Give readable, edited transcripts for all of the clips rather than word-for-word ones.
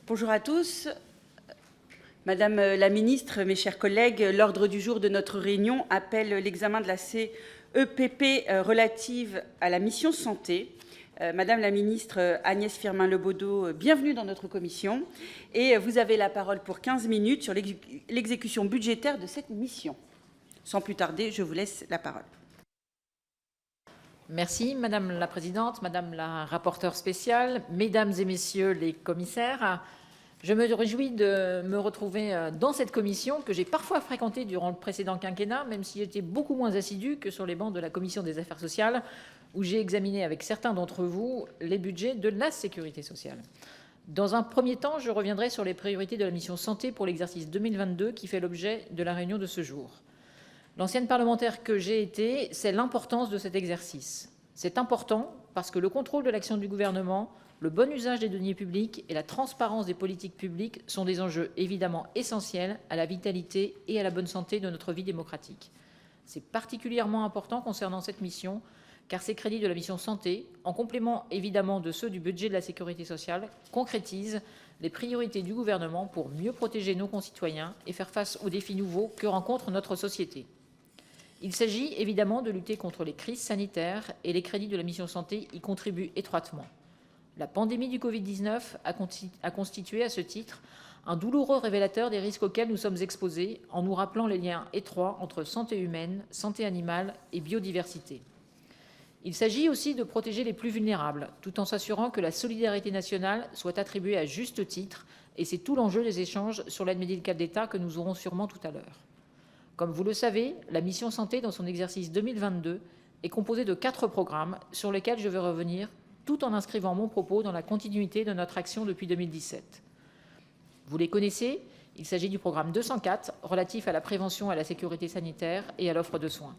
Bonjour à tous. Madame la ministre, mes chers collègues, l'ordre du jour de notre réunion appelle l'examen de la CEPP relative à la mission santé. Madame la ministre Agnès Firmin-Le bienvenue dans notre commission. Et vous avez la parole pour 15 minutes sur l'exécution budgétaire de cette mission. Sans plus tarder, je vous laisse la parole. Merci Madame la Présidente, Madame la rapporteure spéciale, Mesdames et Messieurs les commissaires. Je me réjouis de me retrouver dans cette commission que j'ai parfois fréquentée durant le précédent quinquennat, même si j'étais beaucoup moins assidue que sur les bancs de la Commission des affaires sociales, où j'ai examiné avec certains d'entre vous les budgets de la sécurité sociale. Dans un premier temps, je reviendrai sur les priorités de la mission santé pour l'exercice 2022 qui fait l'objet de la réunion de ce jour. L'ancienne parlementaire que j'ai été sait l'importance de cet exercice. C'est important parce que le contrôle de l'action du gouvernement, le bon usage des deniers publics et la transparence des politiques publiques sont des enjeux évidemment essentiels à la vitalité et à la bonne santé de notre vie démocratique. C'est particulièrement important concernant cette mission, car ces crédits de la mission santé, en complément évidemment de ceux du budget de la sécurité sociale, concrétisent les priorités du gouvernement pour mieux protéger nos concitoyens et faire face aux défis nouveaux que rencontre notre société. Il s'agit évidemment de lutter contre les crises sanitaires et les crédits de la mission santé y contribuent étroitement. La pandémie du Covid-19 a constitué à ce titre un douloureux révélateur des risques auxquels nous sommes exposés en nous rappelant les liens étroits entre santé humaine, santé animale et biodiversité. Il s'agit aussi de protéger les plus vulnérables, tout en s'assurant que la solidarité nationale soit attribuée à juste titre, et c'est tout l'enjeu des échanges sur l'aide médicale d'État que nous aurons sûrement tout à l'heure. Comme vous le savez, la mission santé dans son exercice 2022 est composée de 4 programmes sur lesquels je vais revenir, tout en inscrivant mon propos dans la continuité de notre action depuis 2017. Vous les connaissez, il s'agit du programme 204 relatif à la prévention et à la sécurité sanitaire et à l'offre de soins.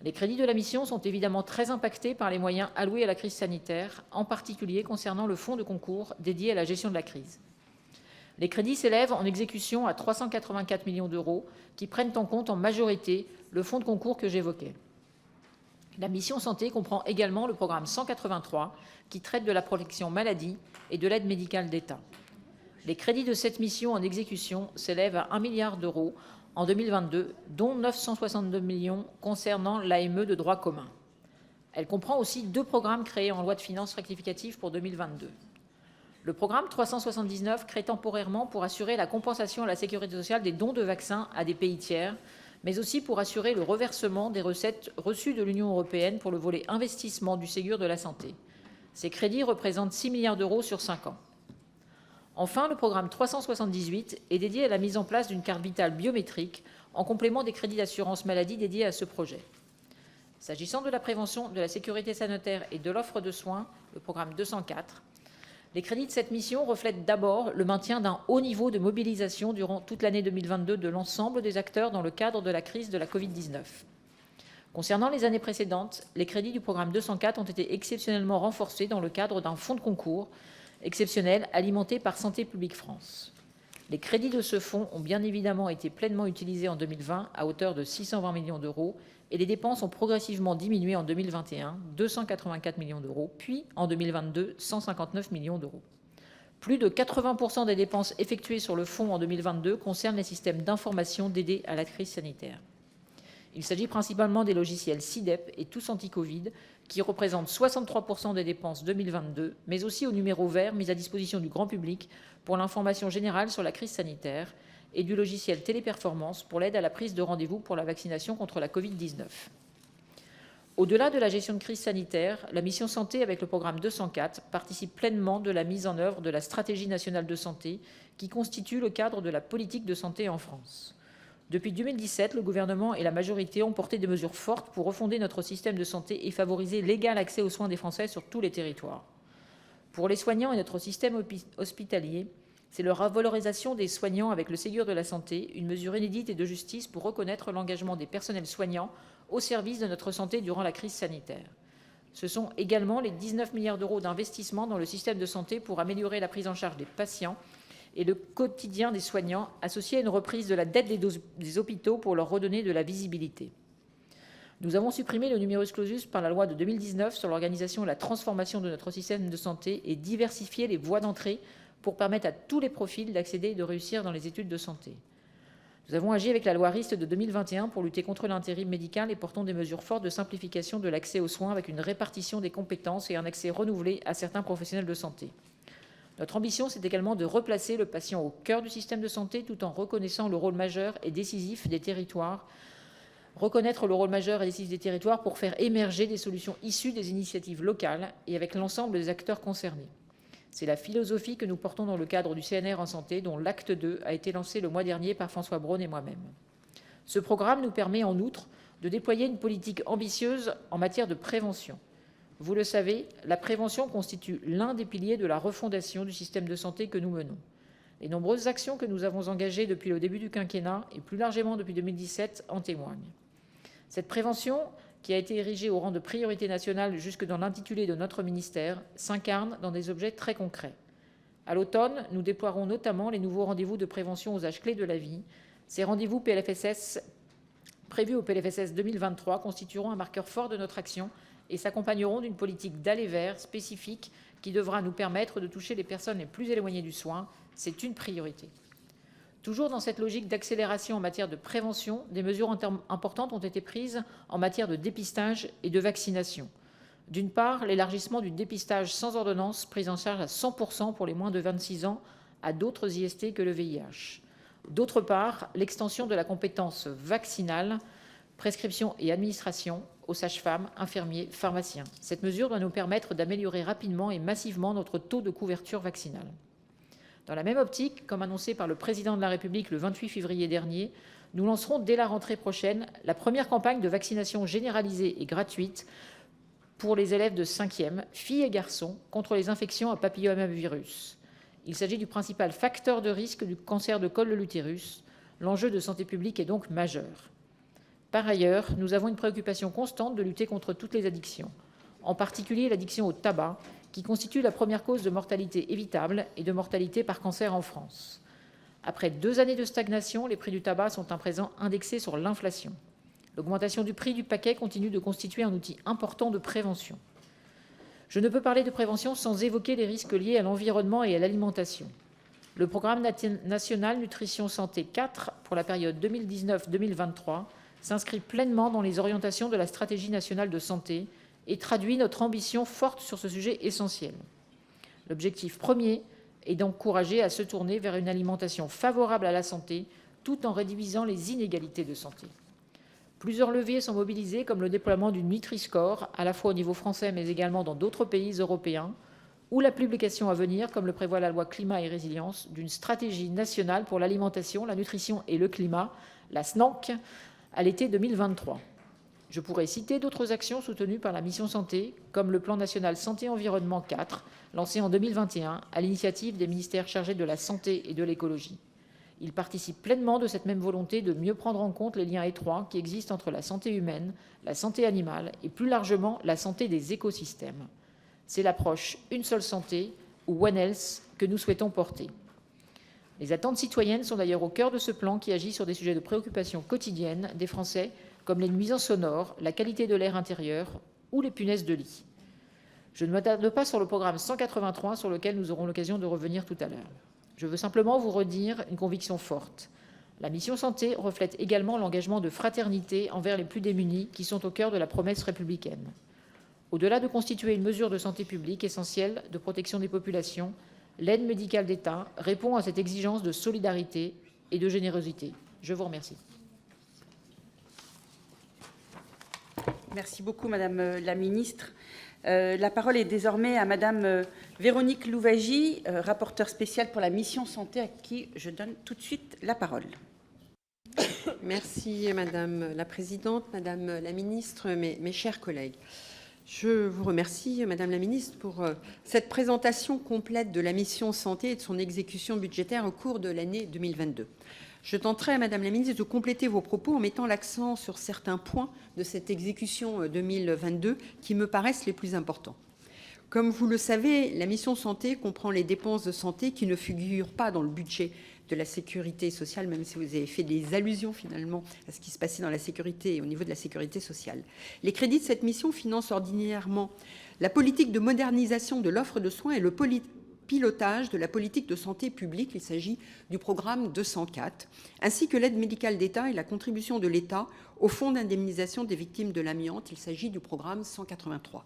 Les crédits de la mission sont évidemment très impactés par les moyens alloués à la crise sanitaire, en particulier concernant le fonds de concours dédié à la gestion de la crise. Les crédits s'élèvent en exécution à 384 millions d'euros, qui prennent en compte en majorité le fonds de concours que j'évoquais. La mission santé comprend également le programme 183, qui traite de la protection maladie et de l'aide médicale d'État. Les crédits de cette mission en exécution s'élèvent à 1 milliard d'euros en 2022, dont 962 millions concernant l'AME de droit commun. Elle comprend aussi 2 programmes créés en loi de finances rectificative pour 2022. Le programme 379 crée temporairement pour assurer la compensation à la sécurité sociale des dons de vaccins à des pays tiers, mais aussi pour assurer le reversement des recettes reçues de l'Union européenne pour le volet investissement du Ségur de la santé. Ces crédits représentent 6 milliards d'euros sur 5 ans. Enfin, le programme 378 est dédié à la mise en place d'une carte vitale biométrique en complément des crédits d'assurance maladie dédiés à ce projet. S'agissant de la prévention, de la sécurité sanitaire et de l'offre de soins, le programme 204, les crédits de cette mission reflètent d'abord le maintien d'un haut niveau de mobilisation durant toute l'année 2022 de l'ensemble des acteurs dans le cadre de la crise de la Covid-19. Concernant les années précédentes, les crédits du programme 204 ont été exceptionnellement renforcés dans le cadre d'un fonds de concours exceptionnel alimenté par Santé publique France. Les crédits de ce fonds ont bien évidemment été pleinement utilisés en 2020 à hauteur de 620 millions d'euros et les dépenses ont progressivement diminué en 2021, 284 millions d'euros, puis en 2022, 159 millions d'euros. Plus de 80% des dépenses effectuées sur le fonds en 2022 concernent les systèmes d'information dédiés à la crise sanitaire. Il s'agit principalement des logiciels SIDEP et Tous Anti-Covid, qui représentent 63% des dépenses 2022, mais aussi au numéro vert mis à disposition du grand public pour l'information générale sur la crise sanitaire et du logiciel Téléperformance pour l'aide à la prise de rendez-vous pour la vaccination contre la Covid-19. Au-delà de la gestion de crise sanitaire, la mission santé avec le programme 204 participe pleinement de la mise en œuvre de la stratégie nationale de santé qui constitue le cadre de la politique de santé en France. Depuis 2017, le gouvernement et la majorité ont porté des mesures fortes pour refonder notre système de santé et favoriser l'égal accès aux soins des Français sur tous les territoires. Pour les soignants et notre système hospitalier, c'est la revalorisation des soignants avec le Ségur de la santé, une mesure inédite et de justice pour reconnaître l'engagement des personnels soignants au service de notre santé durant la crise sanitaire. Ce sont également les 19 milliards d'euros d'investissement dans le système de santé pour améliorer la prise en charge des patients et le quotidien des soignants, associé à une reprise de la dette des hôpitaux pour leur redonner de la visibilité. Nous avons supprimé le numerus clausus par la loi de 2019 sur l'organisation et la transformation de notre système de santé et diversifié les voies d'entrée pour permettre à tous les profils d'accéder et de réussir dans les études de santé. Nous avons agi avec la loi RIST de 2021 pour lutter contre l'intérim médical et portons des mesures fortes de simplification de l'accès aux soins avec une répartition des compétences et un accès renouvelé à certains professionnels de santé. Notre ambition, c'est également de replacer le patient au cœur du système de santé tout en reconnaissant le rôle majeur et décisif des territoires. Reconnaître le rôle majeur et décisif des territoires pour faire émerger des solutions issues des initiatives locales et avec l'ensemble des acteurs concernés. C'est la philosophie que nous portons dans le cadre du CNR en santé, dont l'acte 2 a été lancé le mois dernier par François Braun et moi-même. Ce programme nous permet en outre de déployer une politique ambitieuse en matière de prévention. Vous le savez, la prévention constitue l'un des piliers de la refondation du système de santé que nous menons. Les nombreuses actions que nous avons engagées depuis le début du quinquennat et plus largement depuis 2017 en témoignent. Cette prévention, qui a été érigée au rang de priorité nationale jusque dans l'intitulé de notre ministère, s'incarne dans des objets très concrets. À l'automne, nous déploierons notamment les nouveaux rendez-vous de prévention aux âges clés de la vie. Ces rendez-vous prévus au PLFSS 2023 constitueront un marqueur fort de notre action et s'accompagneront d'une politique d'aller vers spécifique qui devra nous permettre de toucher les personnes les plus éloignées du soin. C'est une priorité. Toujours dans cette logique d'accélération en matière de prévention, des mesures importantes ont été prises en matière de dépistage et de vaccination. D'une part, l'élargissement du dépistage sans ordonnance, prise en charge à 100% pour les moins de 26 ans, à d'autres IST que le VIH. D'autre part, l'extension de la compétence vaccinale, prescription et administration aux sages-femmes, infirmiers, pharmaciens. Cette mesure doit nous permettre d'améliorer rapidement et massivement notre taux de couverture vaccinale. Dans la même optique, comme annoncé par le président de la République le 28 février dernier, nous lancerons dès la rentrée prochaine la première campagne de vaccination généralisée et gratuite pour les élèves de 5e, filles et garçons, contre les infections à papillomavirus. Il s'agit du principal facteur de risque du cancer de col de l'utérus. L'enjeu de santé publique est donc majeur. Par ailleurs, nous avons une préoccupation constante de lutter contre toutes les addictions, en particulier l'addiction au tabac, qui constitue la première cause de mortalité évitable et de mortalité par cancer en France. Après 2 années de stagnation, les prix du tabac sont à présent indexés sur l'inflation. L'augmentation du prix du paquet continue de constituer un outil important de prévention. Je ne peux parler de prévention sans évoquer les risques liés à l'environnement et à l'alimentation. Le programme national Nutrition Santé 4 pour la période 2019-2023 s'inscrit pleinement dans les orientations de la stratégie nationale de santé et traduit notre ambition forte sur ce sujet essentiel. L'objectif premier est d'encourager à se tourner vers une alimentation favorable à la santé tout en réduisant les inégalités de santé. Plusieurs leviers sont mobilisés comme le déploiement du Nutri-Score, à la fois au niveau français mais également dans d'autres pays européens, ou la publication à venir, comme le prévoit la loi Climat et Résilience, d'une stratégie nationale pour l'alimentation, la nutrition et le climat, la SNANC, à l'été 2023. Je pourrais citer d'autres actions soutenues par la mission santé, comme le plan national santé-environnement 4, lancé en 2021 à l'initiative des ministères chargés de la santé et de l'écologie. Il participe pleinement de cette même volonté de mieux prendre en compte les liens étroits qui existent entre la santé humaine, la santé animale et plus largement la santé des écosystèmes. C'est l'approche Une seule santé ou One Health que nous souhaitons porter. Les attentes citoyennes sont d'ailleurs au cœur de ce plan qui agit sur des sujets de préoccupation quotidienne des Français, comme les nuisances sonores, la qualité de l'air intérieur ou les punaises de lit. Je ne m'attarde pas sur le programme 183 sur lequel nous aurons l'occasion de revenir tout à l'heure. Je veux simplement vous redire une conviction forte. La mission santé reflète également l'engagement de fraternité envers les plus démunis qui sont au cœur de la promesse républicaine. Au-delà de constituer une mesure de santé publique essentielle de protection des populations, l'aide médicale d'État répond à cette exigence de solidarité et de générosité. Je vous remercie. Merci beaucoup, Madame la Ministre. La parole est désormais à Madame Véronique Louwagie, rapporteure spéciale pour la mission santé, à qui je donne tout de suite la parole. Merci, Madame la Présidente, Madame la Ministre, mes chers collègues. Je vous remercie, Madame la Ministre, pour cette présentation complète de la mission santé et de son exécution budgétaire au cours de l'année 2022. Je tenterai, Madame la Ministre, de compléter vos propos en mettant l'accent sur certains points de cette exécution 2022 qui me paraissent les plus importants. Comme vous le savez, la mission santé comprend les dépenses de santé qui ne figurent pas dans le budget de la sécurité sociale, même si vous avez fait des allusions finalement à ce qui se passait dans la sécurité et au niveau de la sécurité sociale. Les crédits de cette mission financent ordinairement la politique de modernisation de l'offre de soins et le pilotage de la politique de santé publique, il s'agit du programme 204, ainsi que l'aide médicale d'État et la contribution de l'État au fonds d'indemnisation des victimes de l'amiante, il s'agit du programme 183.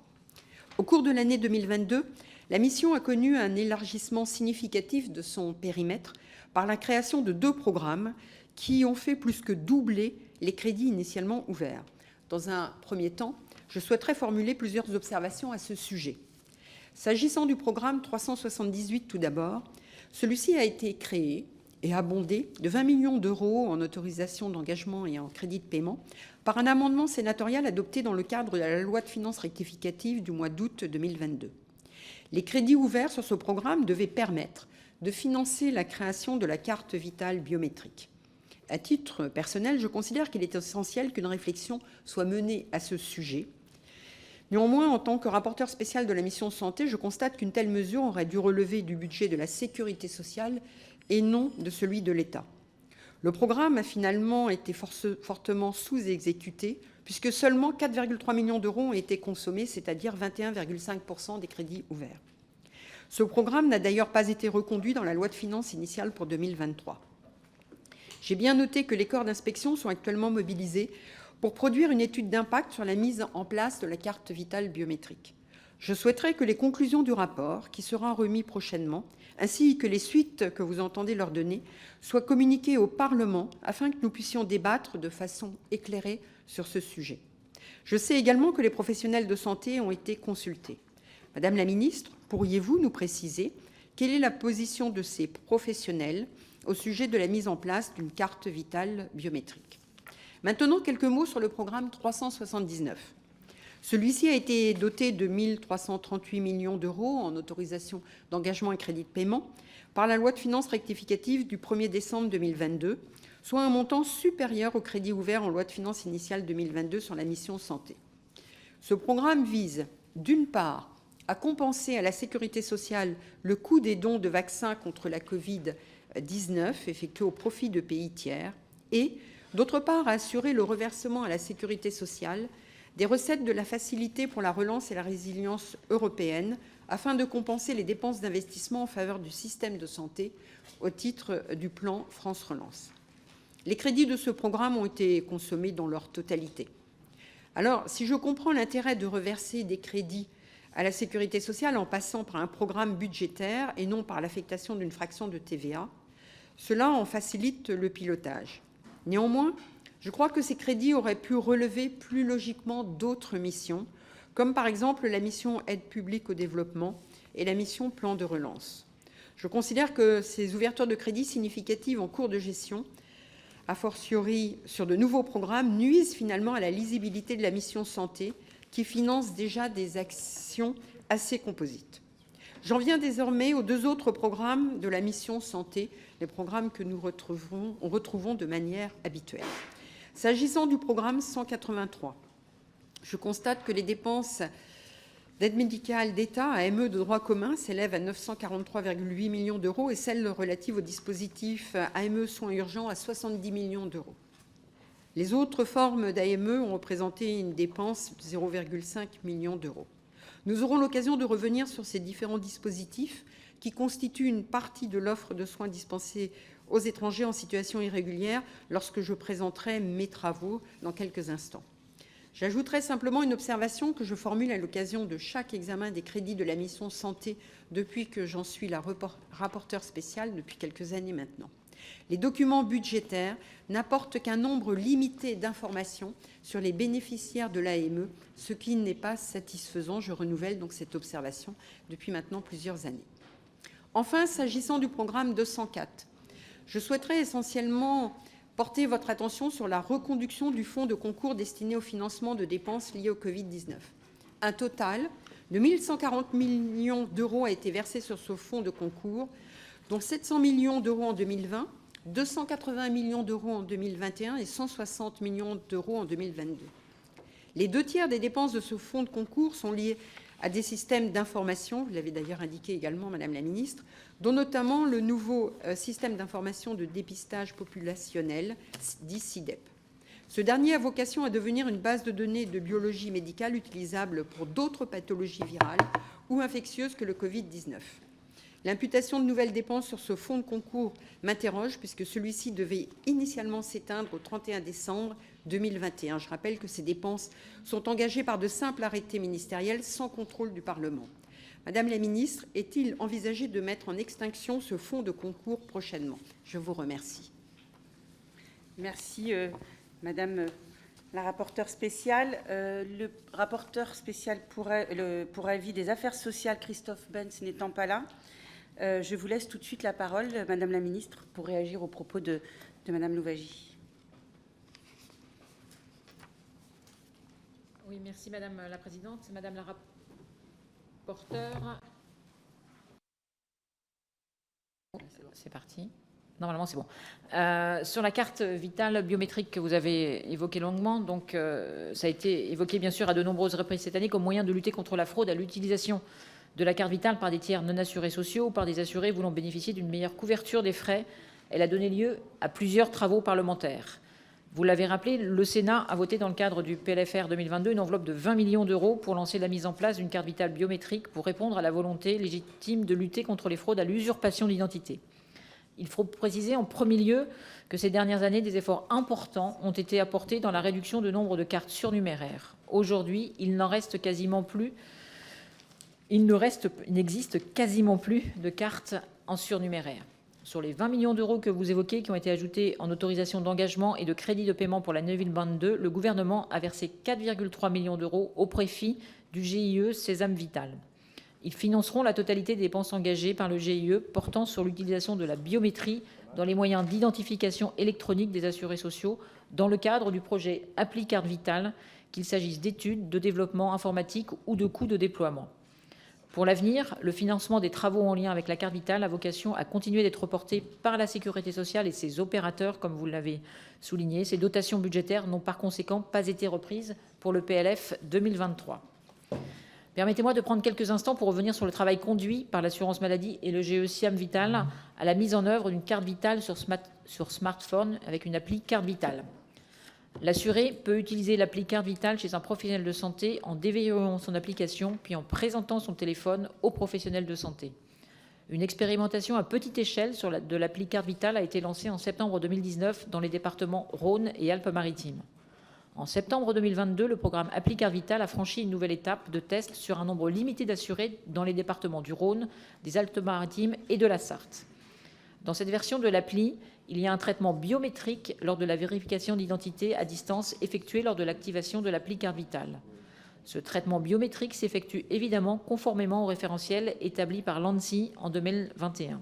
Au cours de l'année 2022, la mission a connu un élargissement significatif de son périmètre par la création de 2 programmes qui ont fait plus que doubler les crédits initialement ouverts. Dans un premier temps, je souhaiterais formuler plusieurs observations à ce sujet. S'agissant du programme 378 tout d'abord, celui-ci a été créé et abondé de 20 millions d'euros en autorisation d'engagement et en crédit de paiement par un amendement sénatorial adopté dans le cadre de la loi de finances rectificative du mois d'août 2022. Les crédits ouverts sur ce programme devaient permettre de financer la création de la carte vitale biométrique. À titre personnel, je considère qu'il est essentiel qu'une réflexion soit menée à ce sujet. Néanmoins, en tant que rapporteur spécial de la mission santé, je constate qu'une telle mesure aurait dû relever du budget de la sécurité sociale et non de celui de l'État. Le programme a finalement été fortement sous-exécuté, puisque seulement 4,3 millions d'euros ont été consommés, c'est-à-dire 21,5% des crédits ouverts. Ce programme n'a d'ailleurs pas été reconduit dans la loi de finances initiale pour 2023. J'ai bien noté que les corps d'inspection sont actuellement mobilisés pour produire une étude d'impact sur la mise en place de la carte vitale biométrique. Je souhaiterais que les conclusions du rapport, qui sera remis prochainement, ainsi que les suites que vous entendez leur donner, soient communiquées au Parlement afin que nous puissions débattre de façon éclairée sur ce sujet. Je sais également que les professionnels de santé ont été consultés. Madame la ministre, pourriez-vous nous préciser quelle est la position de ces professionnels au sujet de la mise en place d'une carte vitale biométrique? Maintenant, quelques mots sur le programme 379. Celui-ci a été doté de 1 338 millions d'euros en autorisation d'engagement et crédit de paiement par la loi de finances rectificative du 1er décembre 2022, soit un montant supérieur au crédit ouvert en loi de finances initiale 2022 sur la mission santé. Ce programme vise, d'une part, à compenser à la sécurité sociale le coût des dons de vaccins contre la Covid-19 effectués au profit de pays tiers et, d'autre part, à assurer le reversement à la sécurité sociale des recettes de la Facilité pour la relance et la résilience européenne afin de compenser les dépenses d'investissement en faveur du système de santé au titre du plan France Relance. Les crédits de ce programme ont été consommés dans leur totalité. Alors, si je comprends l'intérêt de reverser des crédits à la sécurité sociale en passant par un programme budgétaire et non par l'affectation d'une fraction de TVA, cela en facilite le pilotage. Néanmoins, je crois que ces crédits auraient pu relever plus logiquement d'autres missions, comme par exemple la mission Aide publique au développement et la mission Plan de relance. Je considère que ces ouvertures de crédits significatives en cours de gestion, a fortiori sur de nouveaux programmes, nuisent finalement à la lisibilité de la mission santé qui finance déjà des actions assez composites. J'en viens désormais aux 2 autres programmes de la mission santé, les programmes que nous retrouvons de manière habituelle. S'agissant du programme 183, je constate que les dépenses d'aide médicale d'État, AME de droit commun, s'élèvent à 943,8 millions d'euros et celles relatives au dispositif AME soins urgents à 70 millions d'euros. Les autres formes d'AME ont représenté une dépense de 0,5 million d'euros. Nous aurons l'occasion de revenir sur ces différents dispositifs qui constituent une partie de l'offre de soins dispensés aux étrangers en situation irrégulière lorsque je présenterai mes travaux dans quelques instants. J'ajouterai simplement une observation que je formule à l'occasion de chaque examen des crédits de la mission santé depuis que j'en suis la rapporteure spéciale depuis quelques années maintenant. Les documents budgétaires n'apportent qu'un nombre limité d'informations sur les bénéficiaires de l'AME, ce qui n'est pas satisfaisant. Je renouvelle donc cette observation depuis maintenant plusieurs années. Enfin, s'agissant du programme 204, je souhaiterais essentiellement porter votre attention sur la reconduction du fonds de concours destiné au financement de dépenses liées au Covid-19. Un total de 1 140 millions d'euros a été versé sur ce fonds de concours, dont 700 millions d'euros en 2020, 280 millions d'euros en 2021 et 160 millions d'euros en 2022. Les 2 tiers des dépenses de ce fonds de concours sont liés à des systèmes d'information, vous l'avez d'ailleurs indiqué également, Madame la Ministre, dont notamment le nouveau système d'information de dépistage populationnel, dit SIDEP. Ce dernier a vocation à devenir une base de données de biologie médicale utilisable pour d'autres pathologies virales ou infectieuses que le Covid-19. L'imputation de nouvelles dépenses sur ce fonds de concours m'interroge puisque celui-ci devait initialement s'éteindre au 31 décembre 2021. Je rappelle que ces dépenses sont engagées par de simples arrêtés ministériels sans contrôle du Parlement. Madame la ministre, est-il envisagé de mettre en extinction ce fonds de concours prochainement? Je vous remercie. Merci, Madame la rapporteure spéciale. Le rapporteur spécial pour avis des affaires sociales, Christophe Benz, n'étant pas là, je vous laisse tout de suite la parole, Madame la ministre, pour réagir aux propos de Madame Louwagie. Oui, merci Madame la Présidente. Madame la rapporteure. C'est parti. Normalement, c'est bon. Sur la carte vitale biométrique que vous avez évoquée longuement, donc ça a été évoqué bien sûr à de nombreuses reprises cette année comme moyen de lutter contre la fraude à l'utilisation de la carte vitale par des tiers non assurés sociaux ou par des assurés voulant bénéficier d'une meilleure couverture des frais. Elle a donné lieu à plusieurs travaux parlementaires. Vous l'avez rappelé, le Sénat a voté dans le cadre du PLFR 2022 une enveloppe de 20 millions d'euros pour lancer la mise en place d'une carte vitale biométrique pour répondre à la volonté légitime de lutter contre les fraudes à l'usurpation d'identité. Il faut préciser en premier lieu que ces dernières années, des efforts importants ont été apportés dans la réduction du nombre de cartes surnuméraires. Aujourd'hui, il n'existe quasiment plus de cartes en surnuméraire. Sur les 20 millions d'euros que vous évoquez, qui ont été ajoutés en autorisation d'engagement et de crédit de paiement pour l'année 2022, le gouvernement a versé 4,3 millions d'euros au profit du GIE Sésame Vital. Ils financeront la totalité des dépenses engagées par le GIE portant sur l'utilisation de la biométrie dans les moyens d'identification électronique des assurés sociaux dans le cadre du projet Appli Carte Vitale, qu'il s'agisse d'études, de développement informatique ou de coûts de déploiement. Pour l'avenir, le financement des travaux en lien avec la carte vitale a vocation à continuer d'être porté par la Sécurité sociale et ses opérateurs, comme vous l'avez souligné. Ces dotations budgétaires n'ont par conséquent pas été reprises pour le PLF 2023. Permettez-moi de prendre quelques instants pour revenir sur le travail conduit par l'assurance maladie et le GIE Siam Vital à la mise en œuvre d'une carte vitale sur smartphone avec une appli carte vitale. L'assuré peut utiliser l'appli carte vitale chez un professionnel de santé en déverrouillant son application puis en présentant son téléphone au professionnel de santé. Une expérimentation à petite échelle de l'appli carte vitale a été lancée en septembre 2019 dans les départements Rhône et Alpes-Maritimes. En septembre 2022, le programme Appli Carte Vitale a franchi une nouvelle étape de test sur un nombre limité d'assurés dans les départements du Rhône, des Alpes-Maritimes et de la Sarthe. Dans cette version de l'appli, il y a un traitement biométrique lors de la vérification d'identité à distance effectuée lors de l'activation de l'appli Carte Vitale. Ce traitement biométrique s'effectue évidemment conformément au référentiel établi par l'ANSSI en 2021.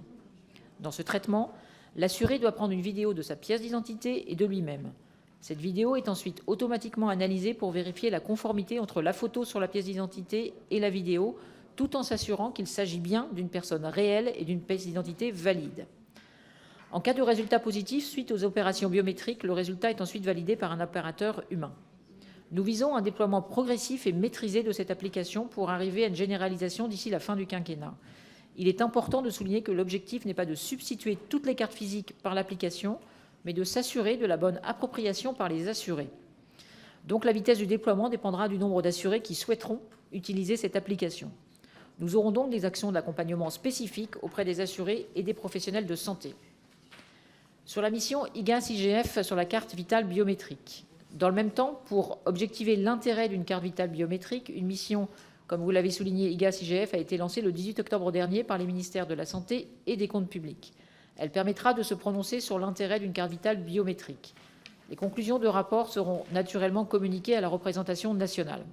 Dans ce traitement, l'assuré doit prendre une vidéo de sa pièce d'identité et de lui-même. Cette vidéo est ensuite automatiquement analysée pour vérifier la conformité entre la photo sur la pièce d'identité et la vidéo, tout en s'assurant qu'il s'agit bien d'une personne réelle et d'une pièce d'identité valide. En cas de résultat positif suite aux opérations biométriques, le résultat est ensuite validé par un opérateur humain. Nous visons un déploiement progressif et maîtrisé de cette application pour arriver à une généralisation d'ici la fin du quinquennat. Il est important de souligner que l'objectif n'est pas de substituer toutes les cartes physiques par l'application, mais de s'assurer de la bonne appropriation par les assurés. Donc la vitesse du déploiement dépendra du nombre d'assurés qui souhaiteront utiliser cette application. Nous aurons donc des actions d'accompagnement spécifiques auprès des assurés et des professionnels de santé. Sur la mission IGAS-IGF sur la carte vitale biométrique. Dans le même temps, pour objectiver l'intérêt d'une carte vitale biométrique, une mission, comme vous l'avez souligné, IGAS-IGF a été lancée le 18 octobre dernier par les ministères de la Santé et des Comptes publics. Elle permettra de se prononcer sur l'intérêt d'une carte vitale biométrique. Les conclusions de rapport seront naturellement communiquées à la représentation nationale.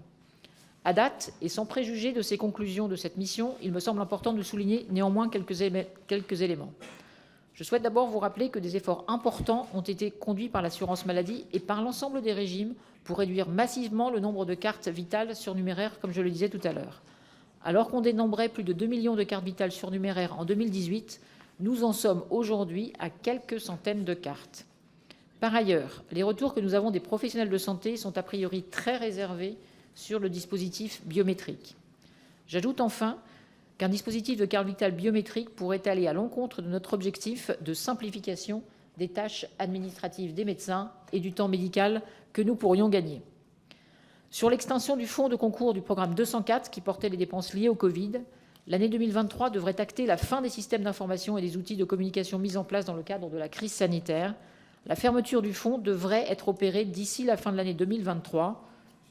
À date, et sans préjuger de ces conclusions de cette mission, il me semble important de souligner néanmoins quelques éléments. Je souhaite d'abord vous rappeler que des efforts importants ont été conduits par l'assurance maladie et par l'ensemble des régimes pour réduire massivement le nombre de cartes vitales surnuméraires, comme je le disais tout à l'heure. Alors qu'on dénombrait plus de 2 millions de cartes vitales surnuméraires en 2018, nous en sommes aujourd'hui à quelques centaines de cartes. Par ailleurs, les retours que nous avons des professionnels de santé sont a priori très réservés sur le dispositif biométrique. J'ajoute enfin qu'un dispositif de carte vitale biométrique pourrait aller à l'encontre de notre objectif de simplification des tâches administratives des médecins et du temps médical que nous pourrions gagner. Sur l'extension du fonds de concours du programme 204 qui portait les dépenses liées au Covid, L'année 2023 devrait acter la fin des systèmes d'information et des outils de communication mis en place dans le cadre de la crise sanitaire. La fermeture du fonds devrait être opérée d'ici la fin de l'année 2023,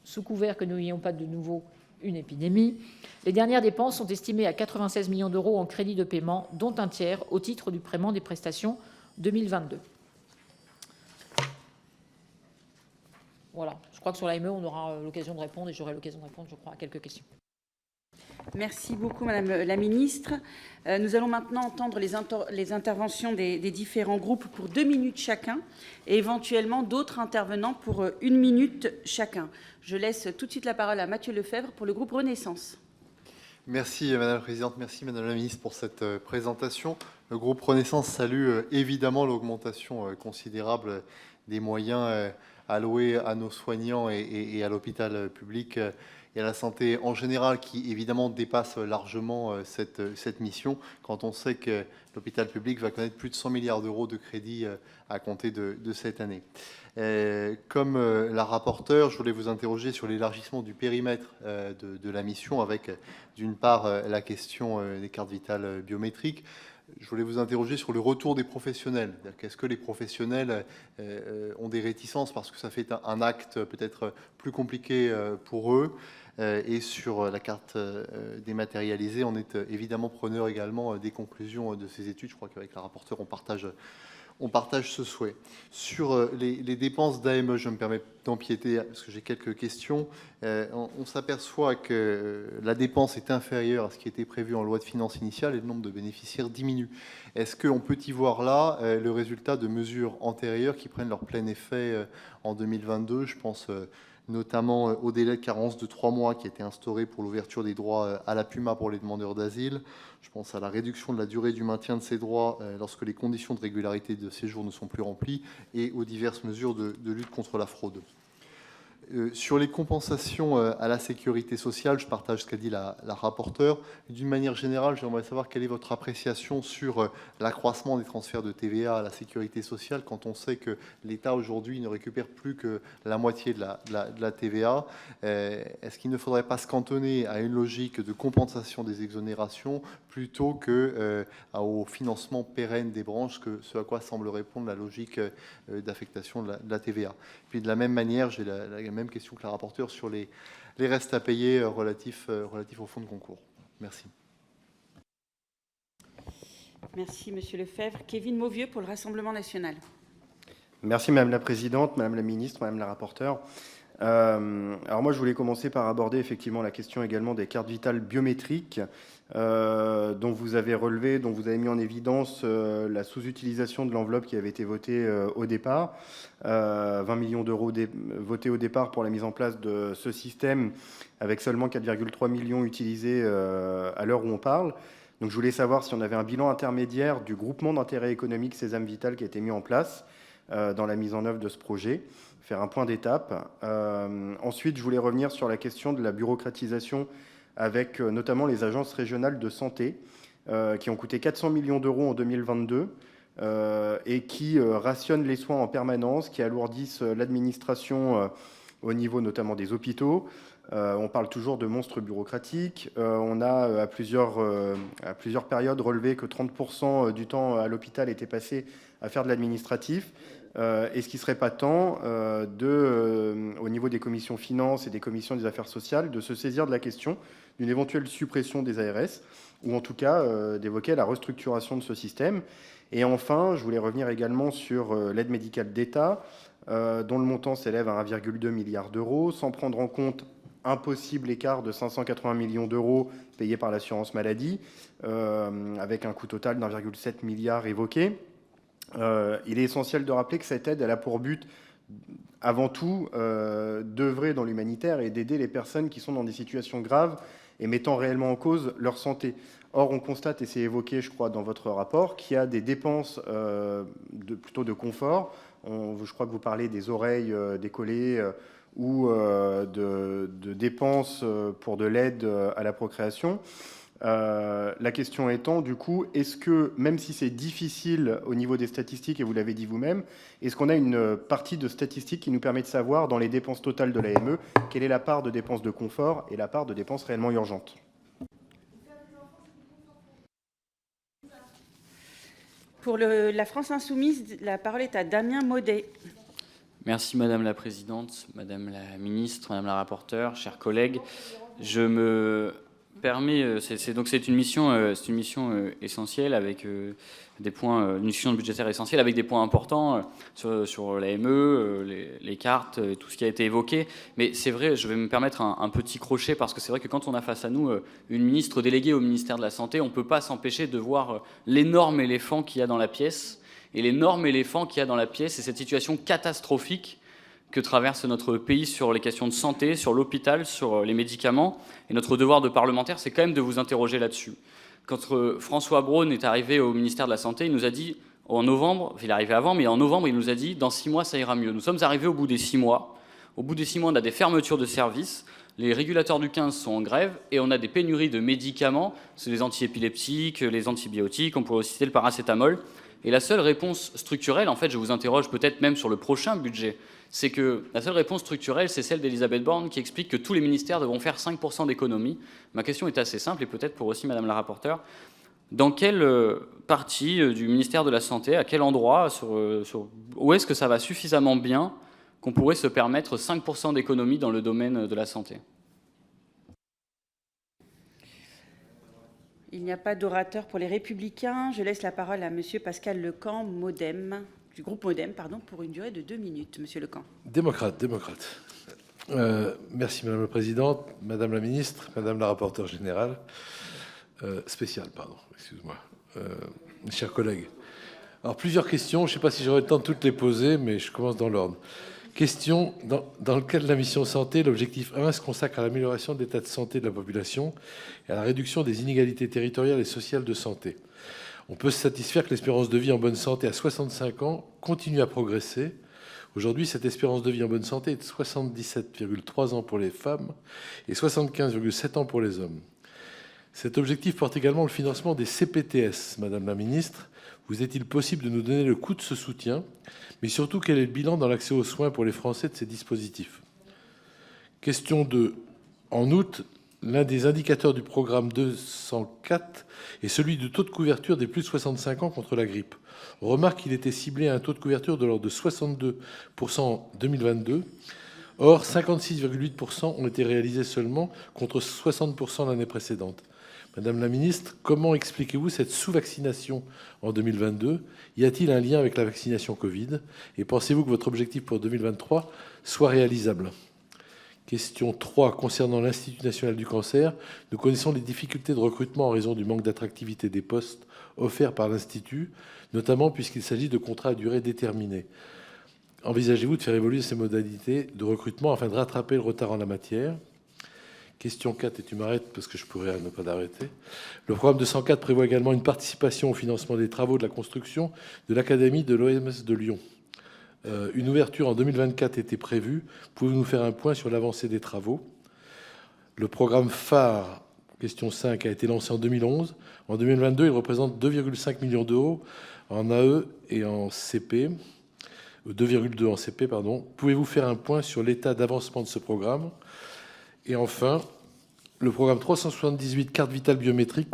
sous couvert que nous n'ayons pas de nouveau une épidémie. Les dernières dépenses sont estimées à 96 millions d'euros en crédit de paiement, dont un tiers au titre du paiement des prestations 2022. Voilà, je crois que sur l'AME, on aura l'occasion de répondre et j'aurai l'occasion de répondre, je crois, à quelques questions. Merci beaucoup, Madame la Ministre. Nous allons maintenant entendre les interventions des différents groupes pour 2 minutes chacun et éventuellement d'autres intervenants pour 1 minute chacun. Je laisse tout de suite la parole à Mathieu Lefèvre pour le groupe Renaissance. Merci Madame la Présidente, merci Madame la Ministre pour cette présentation. Le groupe Renaissance salue évidemment l'augmentation considérable des moyens alloués à nos soignants et à l'hôpital public et à la santé en général, qui évidemment dépasse largement cette mission, quand on sait que l'hôpital public va connaître plus de 100 milliards d'euros de crédits à compter de cette année. Comme la rapporteure, je voulais vous interroger sur l'élargissement du périmètre de la mission, avec d'une part la question des cartes vitales biométriques. Je voulais vous interroger sur le retour des professionnels. Est-ce que les professionnels ont des réticences parce que ça fait un acte peut-être plus compliqué pour eux? Et sur la carte dématérialisée, on est évidemment preneur également des conclusions de ces études. Je crois qu'avec la rapporteure, on partage ce souhait. Sur les dépenses d'AME, je me permets d'empiéter parce que j'ai quelques questions. On s'aperçoit que la dépense est inférieure à ce qui était prévu en loi de finances initiale et le nombre de bénéficiaires diminue. Est-ce qu'on peut y voir là le résultat de mesures antérieures qui prennent leur plein effet en 2022 ? Je pense notamment au délai de carence de 3 mois qui a été instauré pour l'ouverture des droits à la PUMA pour les demandeurs d'asile. Je pense à la réduction de la durée du maintien de ces droits lorsque les conditions de régularité de séjour ne sont plus remplies et aux diverses mesures de lutte contre la fraude. Sur les compensations à la sécurité sociale, je partage ce qu'a dit la rapporteure. D'une manière générale, j'aimerais savoir quelle est votre appréciation sur l'accroissement des transferts de TVA à la sécurité sociale quand on sait que l'État aujourd'hui ne récupère plus que la moitié de la TVA. Est-ce qu'il ne faudrait pas se cantonner à une logique de compensation des exonérations plutôt qu'au financement pérenne des branches, ce à quoi semble répondre la logique d'affectation de la TVA? Puis de la même manière, j'ai la même question que la rapporteure sur les restes à payer relatifs au fonds de concours. Merci. Merci, Monsieur Lefèvre. Kevin Mauvieux pour le Rassemblement national. Merci, Madame la Présidente, Madame la Ministre, Madame la rapporteure. Alors moi, je voulais commencer par aborder effectivement la question également des cartes vitales biométriques dont vous avez relevé, dont vous avez mis en évidence la sous-utilisation de l'enveloppe qui avait été votée au départ. 20 millions d'euros votés au départ pour la mise en place de ce système, avec seulement 4,3 millions utilisés à l'heure où on parle. Donc je voulais savoir si on avait un bilan intermédiaire du groupement d'intérêt économique Sésame Vital qui a été mis en place dans la mise en œuvre de ce projet, faire un point d'étape. Ensuite, je voulais revenir sur la question de la bureaucratisation avec notamment les agences régionales de santé qui ont coûté 400 millions d'euros en 2022 et qui rationnent les soins en permanence, qui alourdissent l'administration au niveau notamment des hôpitaux. On parle toujours de monstres bureaucratiques. On a à plusieurs périodes relevé que 30% du temps à l'hôpital était passé à faire de l'administratif. Est-ce qu'il ne serait pas temps, au niveau des commissions finances et des commissions des affaires sociales, de se saisir de la question d'une éventuelle suppression des ARS, ou en tout cas d'évoquer la restructuration de ce système? Et enfin, je voulais revenir également sur l'aide médicale d'État, dont le montant s'élève à 1,2 milliard d'euros, sans prendre en compte un possible écart de 580 millions d'euros payés par l'assurance maladie, avec un coût total d'1,7 milliard évoqué. Il est essentiel de rappeler que cette aide elle a pour but, avant tout, d'œuvrer dans l'humanitaire et d'aider les personnes qui sont dans des situations graves et mettant réellement en cause leur santé. Or, on constate, et c'est évoqué, je crois, dans votre rapport, qu'il y a des dépenses plutôt de confort. Je crois que vous parlez des oreilles décollées ou de dépenses pour de l'aide à la procréation. La question étant, du coup, est-ce que, même si c'est difficile au niveau des statistiques, et vous l'avez dit vous-même, est-ce qu'on a une partie de statistiques qui nous permet de savoir, dans les dépenses totales de l'AME, quelle est la part de dépenses de confort et la part de dépenses réellement urgentes? Pour la France Insoumise, la parole est à Damien Maudet. Merci Madame la Présidente, Madame la Ministre, Madame la Rapporteure, chers collègues. Je me permets, c'est une mission essentielle avec des points, une mission budgétaire essentielle avec des points importants sur l'AME, les cartes, tout ce qui a été évoqué. Mais c'est vrai, je vais me permettre un petit crochet parce que c'est vrai que quand on a face à nous une ministre déléguée au ministère de la Santé, on ne peut pas s'empêcher de voir l'énorme éléphant qu'il y a dans la pièce. Et l'énorme éléphant qu'il y a dans la pièce, c'est cette situation catastrophique que traverse notre pays sur les questions de santé, sur l'hôpital, sur les médicaments. Et notre devoir de parlementaire, c'est quand même de vous interroger là-dessus. Quand François Braun est arrivé au ministère de la Santé, il nous a dit en novembre, il est arrivé avant, mais en novembre, il nous a dit dans 6 mois, ça ira mieux. Nous sommes arrivés au bout des 6 mois. Au bout des 6 mois, on a des fermetures de services. Les régulateurs du 15 sont en grève et on a des pénuries de médicaments. C'est les antiépileptiques, les antibiotiques, on pourrait aussi citer le paracétamol. Et la seule réponse structurelle, en fait, je vous interroge peut-être même sur le prochain budget, c'est que la seule réponse structurelle, c'est celle d'Elisabeth Borne qui explique que tous les ministères devront faire 5% d'économie. Ma question est assez simple et peut-être pour aussi Madame la rapporteure. Dans quelle partie du ministère de la Santé, à quel endroit, où est-ce que ça va suffisamment bien qu'on pourrait se permettre 5% d'économie dans le domaine de la santé ? Il n'y a pas d'orateur pour les Républicains. Je laisse la parole à Monsieur Pascal Lecamp, du groupe Modem, pour une durée de 2 minutes. Monsieur Lecamp. Démocrate. Merci Madame la Présidente, Madame la Ministre, Madame la Rapporteure Générale, excuse-moi, mes chers collègues. Alors plusieurs questions, je ne sais pas si j'aurai le temps de toutes les poser, mais je commence dans l'ordre. Question, dans le cadre de la mission santé, l'objectif 1 se consacre à l'amélioration de l'état de santé de la population et à la réduction des inégalités territoriales et sociales de santé. On peut se satisfaire que l'espérance de vie en bonne santé à 65 ans continue à progresser. Aujourd'hui, cette espérance de vie en bonne santé est de 77,3 ans pour les femmes et 75,7 ans pour les hommes. Cet objectif porte également le financement des CPTS. Madame la Ministre, vous est-il possible de nous donner le coût de ce soutien, mais surtout quel est le bilan dans l'accès aux soins pour les Français de ces dispositifs? Question 2. En août, l'un des indicateurs du programme 204 est celui du taux de couverture des plus de 65 ans contre la grippe. On remarque qu'il était ciblé à un taux de couverture de l'ordre de 62% en 2022. Or, 56,8% ont été réalisés seulement contre 60% l'année précédente. Madame la Ministre, comment expliquez-vous cette sous-vaccination en 2022? Y a-t-il un lien avec la vaccination Covid? Et pensez-vous que votre objectif pour 2023 soit réalisable? Question 3. Concernant l'Institut national du cancer, nous connaissons les difficultés de recrutement en raison du manque d'attractivité des postes offerts par l'Institut, notamment puisqu'il s'agit de contrats à durée déterminée. Envisagez-vous de faire évoluer ces modalités de recrutement afin de rattraper le retard en la matière? Question 4, et tu m'arrêtes parce que je pourrais ne pas t'arrêter. Le programme 204 prévoit également une participation au financement des travaux de la construction de l'Académie de l'OMS de Lyon. Une ouverture en 2024 était prévue. Pouvez-vous nous faire un point sur l'avancée des travaux? Le programme phare, question 5, a été lancé en 2011. En 2022, il représente 2,5 millions d'euros en AE et en CP. 2,2 en CP, pardon. Pouvez-vous faire un point sur l'état d'avancement de ce programme? Et enfin, le programme 378, carte vitale biométrique,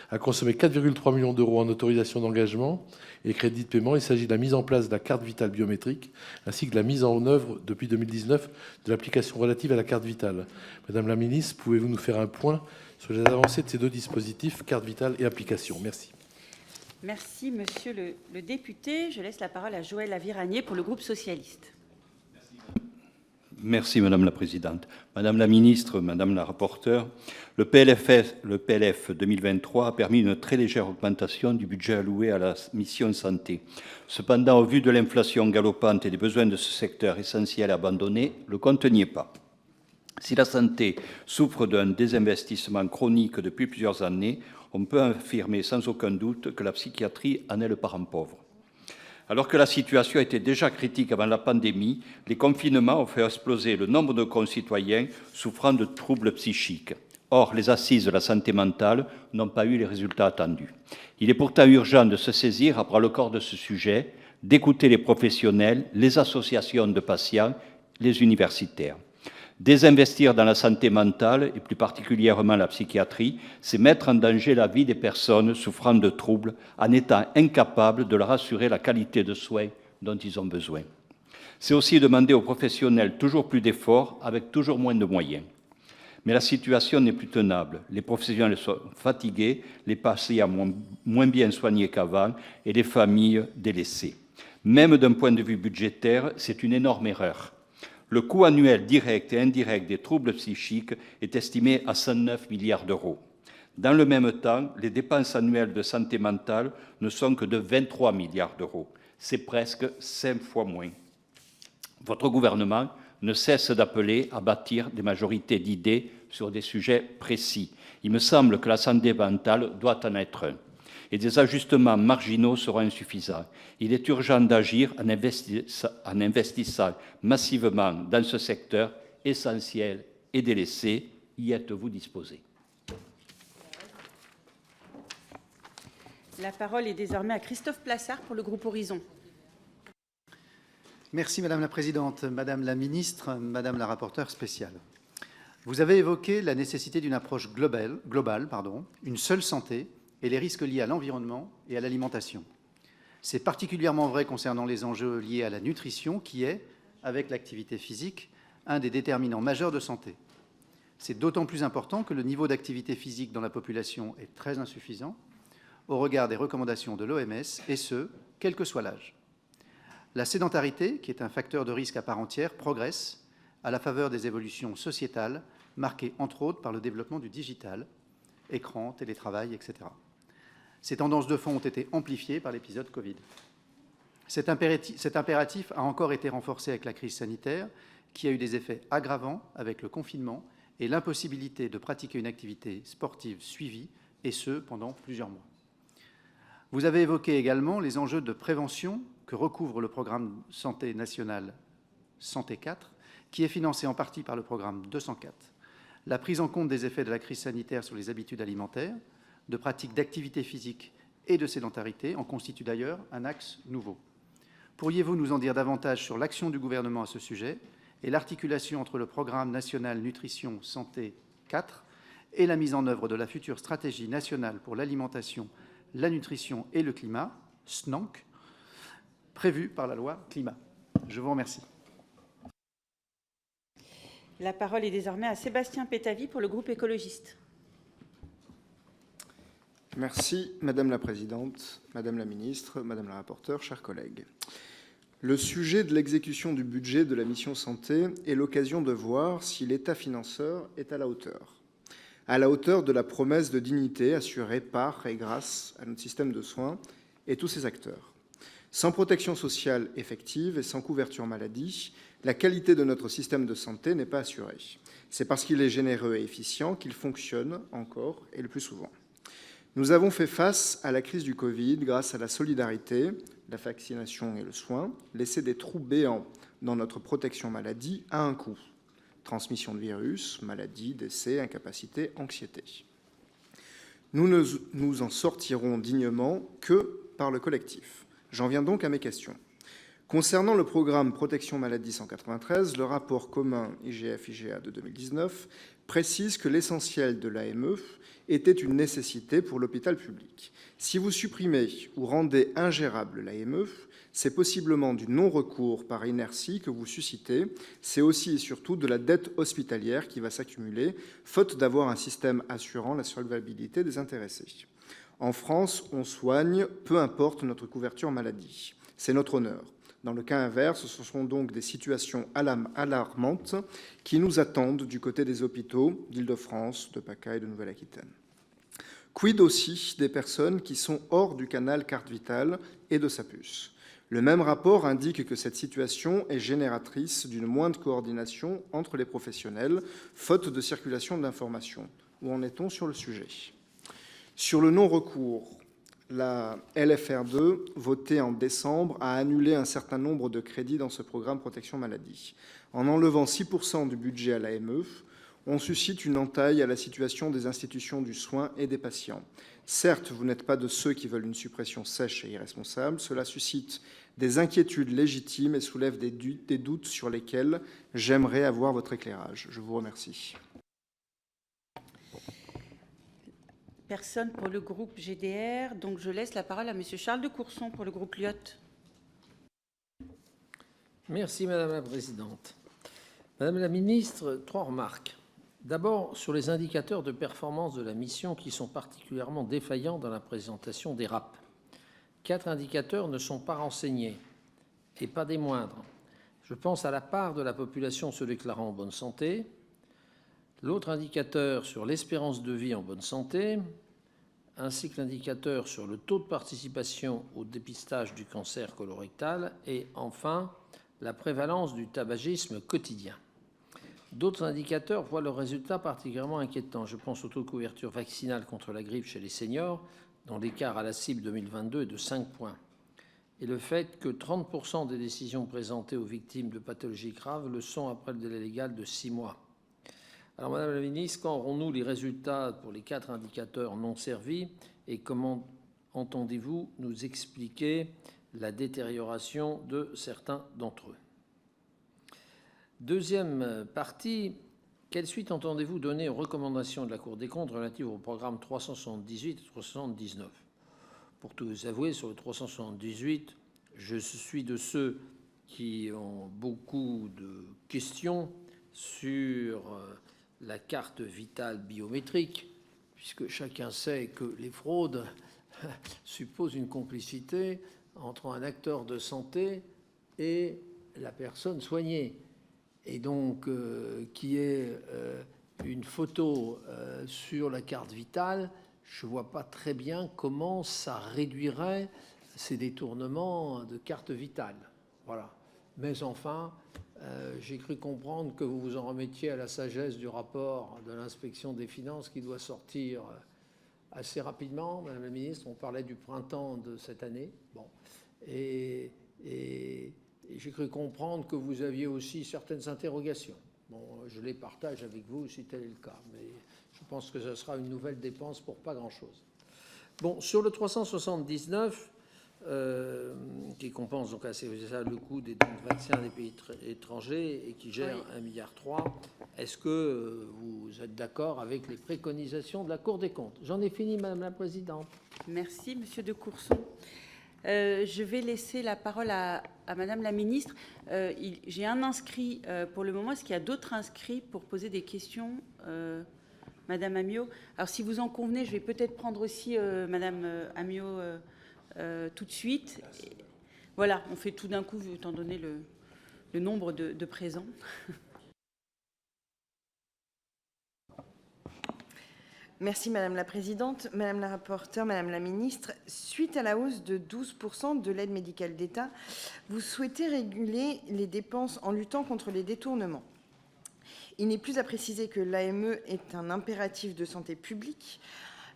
a consommé 4,3 millions d'euros en autorisation d'engagement et crédit de paiement. Il s'agit de la mise en place de la carte vitale biométrique, ainsi que de la mise en œuvre depuis 2019 de l'application relative à la carte vitale. Madame la Ministre, pouvez-vous nous faire un point sur les avancées de ces deux dispositifs, carte vitale et application? Merci. Merci, monsieur le député. Je laisse la parole à Joël Aviragnet pour le groupe socialiste. Merci Madame la Présidente. Madame la Ministre, Madame la Rapporteure, le PLF 2023 a permis une très légère augmentation du budget alloué à la mission santé. Cependant, au vu de l'inflation galopante et des besoins de ce secteur essentiel abandonné, le compte n'y est pas. Si la santé souffre d'un désinvestissement chronique depuis plusieurs années, on peut affirmer sans aucun doute que la psychiatrie en est le parent pauvre. Alors que la situation était déjà critique avant la pandémie, les confinements ont fait exploser le nombre de concitoyens souffrant de troubles psychiques. Or, les assises de la santé mentale n'ont pas eu les résultats attendus. Il est pourtant urgent de se saisir à bras-le-corps de ce sujet, d'écouter les professionnels, les associations de patients, les universitaires. Désinvestir dans la santé mentale, et plus particulièrement la psychiatrie, c'est mettre en danger la vie des personnes souffrant de troubles en étant incapable de leur assurer la qualité de soins dont ils ont besoin. C'est aussi demander aux professionnels toujours plus d'efforts avec toujours moins de moyens. Mais la situation n'est plus tenable. Les professionnels sont fatigués, les patients moins bien soignés qu'avant et les familles délaissées. Même d'un point de vue budgétaire, c'est une énorme erreur. Le coût annuel direct et indirect des troubles psychiques est estimé à 109 milliards d'euros. Dans le même temps, les dépenses annuelles de santé mentale ne sont que de 23 milliards d'euros. C'est presque 5 fois moins. Votre gouvernement ne cesse d'appeler à bâtir des majorités d'idées sur des sujets précis. Il me semble que la santé mentale doit en être un. Et des ajustements marginaux seront insuffisants. Il est urgent d'agir en investissant massivement dans ce secteur essentiel et délaissé. Y êtes-vous disposé? La parole est désormais à Christophe Plassard pour le groupe Horizon. Merci Madame la Présidente, Madame la Ministre, Madame la rapporteure spéciale. Vous avez évoqué la nécessité d'une approche globale, une seule santé et les risques liés à l'environnement et à l'alimentation. C'est particulièrement vrai concernant les enjeux liés à la nutrition qui est, avec l'activité physique, un des déterminants majeurs de santé. C'est d'autant plus important que le niveau d'activité physique dans la population est très insuffisant au regard des recommandations de l'OMS, et ce, quel que soit l'âge. La sédentarité, qui est un facteur de risque à part entière, progresse à la faveur des évolutions sociétales, marquées entre autres par le développement du digital, écran, télétravail, etc. Ces tendances de fond ont été amplifiées par l'épisode Covid. Cet impératif a encore été renforcé avec la crise sanitaire, qui a eu des effets aggravants avec le confinement et l'impossibilité de pratiquer une activité sportive suivie, et ce, pendant plusieurs mois. Vous avez évoqué également les enjeux de prévention que recouvre le programme Santé nationale Santé 4, qui est financé en partie par le programme 204. La prise en compte des effets de la crise sanitaire sur les habitudes alimentaires, de pratiques d'activité physique et de sédentarité en constitue d'ailleurs un axe nouveau. Pourriez-vous nous en dire davantage sur l'action du gouvernement à ce sujet et l'articulation entre le programme national Nutrition Santé 4 et la mise en œuvre de la future stratégie nationale pour l'alimentation, la nutrition et le climat, SNANC, prévue par la loi Climat? Je vous remercie. La parole est désormais à Sébastien Pétavy pour le groupe écologiste. Merci Madame la Présidente, Madame la Ministre, Madame la Rapporteure, chers collègues. Le sujet de l'exécution du budget de la mission santé est l'occasion de voir si l'État financeur est à la hauteur de la promesse de dignité assurée par et grâce à notre système de soins et tous ses acteurs. Sans protection sociale effective et sans couverture maladie, la qualité de notre système de santé n'est pas assurée. C'est parce qu'il est généreux et efficient qu'il fonctionne encore et le plus souvent. Nous avons fait face à la crise du Covid grâce à la solidarité, la vaccination et le soin, laisser des trous béants dans notre protection maladie à un coût. Transmission de virus, maladie, décès, incapacité, anxiété. Nous ne nous en sortirons dignement que par le collectif. J'en viens donc à mes questions. Concernant le programme Protection Maladie 193, le rapport commun IGF-IGA de 2019 précise que l'essentiel de l'AME était une nécessité pour l'hôpital public. Si vous supprimez ou rendez ingérable l'AME, c'est possiblement du non-recours par inertie que vous suscitez. C'est aussi et surtout de la dette hospitalière qui va s'accumuler, faute d'avoir un système assurant la solvabilité des intéressés. En France, on soigne, peu importe notre couverture maladie. C'est notre honneur. Dans le cas inverse, ce sont donc des situations alarmantes qui nous attendent du côté des hôpitaux d'Île-de-France, de PACA et de Nouvelle-Aquitaine. Quid aussi des personnes qui sont hors du canal carte vitale et de sa puce? Le même rapport indique que cette situation est génératrice d'une moindre coordination entre les professionnels, faute de circulation de l'information. Où en est-on sur le sujet? Sur le non-recours, la LFR2, votée en décembre, a annulé un certain nombre de crédits dans ce programme Protection Maladie. En enlevant 6% du budget à l'AME, on suscite une entaille à la situation des institutions du soin et des patients. Certes, vous n'êtes pas de ceux qui veulent une suppression sèche et irresponsable. Cela suscite des inquiétudes légitimes et soulèvent des doutes sur lesquels j'aimerais avoir votre éclairage. Je vous remercie. Personne pour le groupe GDR, donc je laisse la parole à Monsieur Charles de Courson pour le groupe Lyot. Merci Madame la Présidente. Madame la Ministre, 3 remarques. D'abord, sur les indicateurs de performance de la mission qui sont particulièrement défaillants dans la présentation des RAP. 4 indicateurs ne sont pas renseignés, et pas des moindres. Je pense à la part de la population se déclarant en bonne santé, l'autre indicateur sur l'espérance de vie en bonne santé, ainsi que l'indicateur sur le taux de participation au dépistage du cancer colorectal, et enfin, la prévalence du tabagisme quotidien. D'autres indicateurs voient leurs résultats particulièrement inquiétants. Je pense au taux de couverture vaccinale contre la grippe chez les seniors, dont l'écart à la cible 2022 est de 5 points. Et le fait que 30% des décisions présentées aux victimes de pathologies graves le sont après le délai légal de 6 mois. Alors, Madame la Ministre, quand aurons-nous les résultats pour les 4 indicateurs non servis et comment entendez-vous nous expliquer la détérioration de certains d'entre eux? Deuxième partie, quelle suite entendez-vous donner aux recommandations de la Cour des comptes relatives au programme 378 et 379 ? Pour tout vous avouer, sur le 378, je suis de ceux qui ont beaucoup de questions sur la carte vitale biométrique, puisque chacun sait que les fraudes supposent une complicité entre un acteur de santé et la personne soignée. Et donc, qui est une photo sur la carte vitale, je ne vois pas très bien comment ça réduirait ces détournements de carte vitale. Voilà. Mais enfin, j'ai cru comprendre que vous vous en remettiez à la sagesse du rapport de l'inspection des finances qui doit sortir assez rapidement. Madame la Ministre, on parlait du printemps de cette année. Bon. Et j'ai cru comprendre que vous aviez aussi certaines interrogations. Bon, je les partage avec vous si tel est le cas, mais je pense que ce sera une nouvelle dépense pour pas grand-chose. Bon, sur le 379, qui compense donc assez le coût des dons de vaccins des pays étrangers et qui gère 1,3 milliard, est-ce que vous êtes d'accord avec les préconisations de la Cour des comptes? J'en ai fini, Madame la Présidente. Merci, Monsieur de Courson. Je vais laisser la parole à Madame la Ministre. J'ai un inscrit pour le moment. Est-ce qu'il y a d'autres inscrits pour poser des questions, Madame Amiot? Alors, si vous en convenez, je vais peut-être prendre aussi Madame Amiot tout de suite. Voilà, on fait tout d'un coup, étant donné le nombre de présents. Merci Madame la Présidente, Madame la rapporteure, Madame la Ministre. Suite à la hausse de 12% de l'aide médicale d'État, vous souhaitez réguler les dépenses en luttant contre les détournements. Il n'est plus à préciser que l'AME est un impératif de santé publique.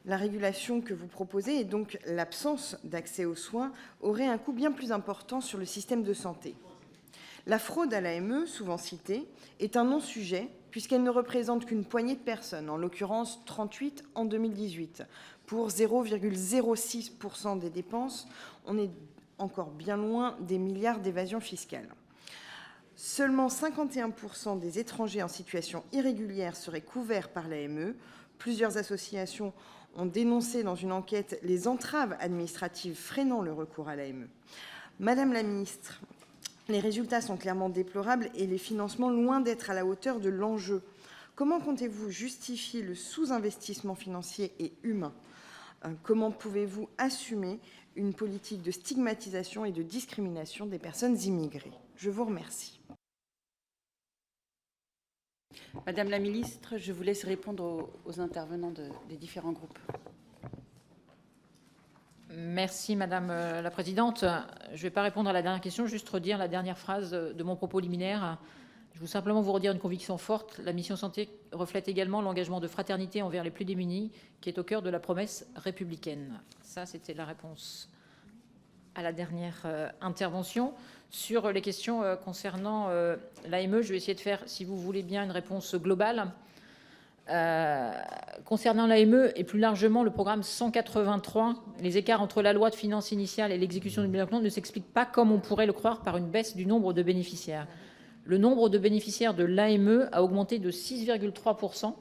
La régulation que vous proposez et donc l'absence d'accès aux soins aurait un coût bien plus important sur le système de santé. La fraude à l'AME, souvent citée, est un non-sujet puisqu'elle ne représente qu'une poignée de personnes, en l'occurrence 38 en 2018. Pour 0,06% des dépenses, on est encore bien loin des milliards d'évasion fiscale. Seulement 51% des étrangers en situation irrégulière seraient couverts par l'AME. Plusieurs associations ont dénoncé dans une enquête les entraves administratives freinant le recours à l'AME. Madame la Ministre, les résultats sont clairement déplorables et les financements loin d'être à la hauteur de l'enjeu. Comment comptez-vous justifier le sous-investissement financier et humain? Comment pouvez-vous assumer une politique de stigmatisation et de discrimination des personnes immigrées? Je vous remercie. Madame la Ministre, je vous laisse répondre aux intervenants des différents groupes. Merci Madame la Présidente. Je ne vais pas répondre à la dernière question, juste redire la dernière phrase de mon propos liminaire. Je veux simplement vous redire une conviction forte. La mission santé reflète également l'engagement de fraternité envers les plus démunis, qui est au cœur de la promesse républicaine. Ça, c'était la réponse à la dernière intervention. Sur les questions concernant l'AME, je vais essayer de faire, si vous voulez bien, une réponse globale. Concernant l'AME et plus largement le programme 183, les écarts entre la loi de finances initiale et l'exécution du bilan de compte ne s'expliquent pas, comme on pourrait le croire, par une baisse du nombre de bénéficiaires. Le nombre de bénéficiaires de l'AME a augmenté de 6,3%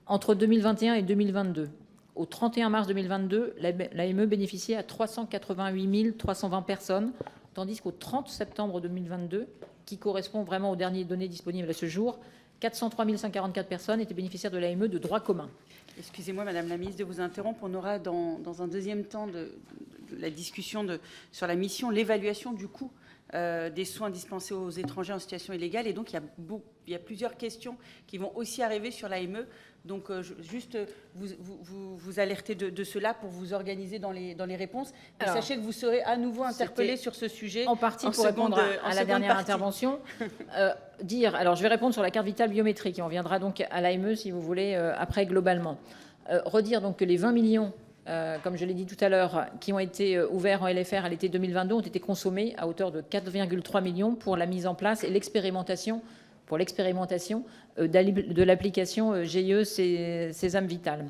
entre 2021 et 2022. Au 31 mars 2022, l'AME bénéficiait à 388 320 personnes, tandis qu'au 30 septembre 2022, qui correspond vraiment aux dernières données disponibles à ce jour, 403 144 personnes étaient bénéficiaires de l'AME de droit commun. Excusez-moi, Madame la Ministre, de vous interrompre. On aura dans un deuxième temps de la discussion sur la mission l'évaluation du coût des soins dispensés aux étrangers en situation illégale. Et donc, il y a plusieurs questions qui vont aussi arriver sur l'AME. Donc, juste vous alerter de cela pour vous organiser dans les réponses. Et alors, sachez que vous serez à nouveau interpellé sur ce sujet. En partie pour répondre à la dernière intervention. Alors, je vais répondre sur la carte vitale biométrique. Et on viendra donc à l'AME, si vous voulez, après globalement. Redire donc que les 20 millions comme je l'ai dit tout à l'heure, qui ont été ouverts en LFR à l'été 2022 ont été consommés à hauteur de 4,3 millions pour la mise en place et l'expérimentation de l'application GIE Sésame Vital.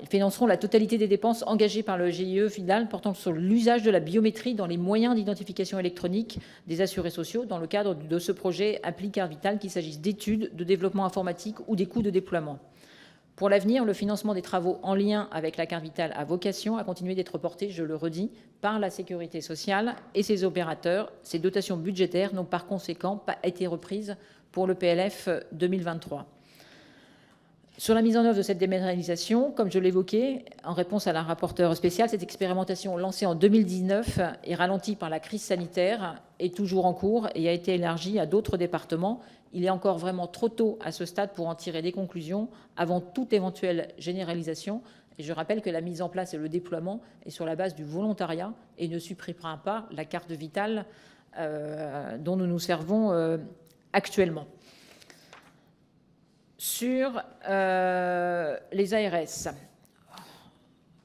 Ils financeront la totalité des dépenses engagées par le GIE Vital portant sur l'usage de la biométrie dans les moyens d'identification électronique des assurés sociaux dans le cadre de ce projet Appli Carte Vitale, qu'il s'agisse d'études, de développement informatique ou des coûts de déploiement. Pour l'avenir, le financement des travaux en lien avec la carte vitale a vocation à continuer d'être porté, je le redis, par la sécurité sociale et ses opérateurs. Ces dotations budgétaires n'ont par conséquent pas été reprises pour le PLF 2023. Sur la mise en œuvre de cette dématérialisation, comme je l'évoquais en réponse à la rapporteure spéciale, cette expérimentation lancée en 2019 et ralentie par la crise sanitaire est toujours en cours et a été élargie à d'autres départements. Il est encore vraiment trop tôt à ce stade pour en tirer des conclusions avant toute éventuelle généralisation. Et je rappelle que la mise en place et le déploiement est sur la base du volontariat et ne supprimera pas la carte vitale dont nous nous servons actuellement. Sur les ARS,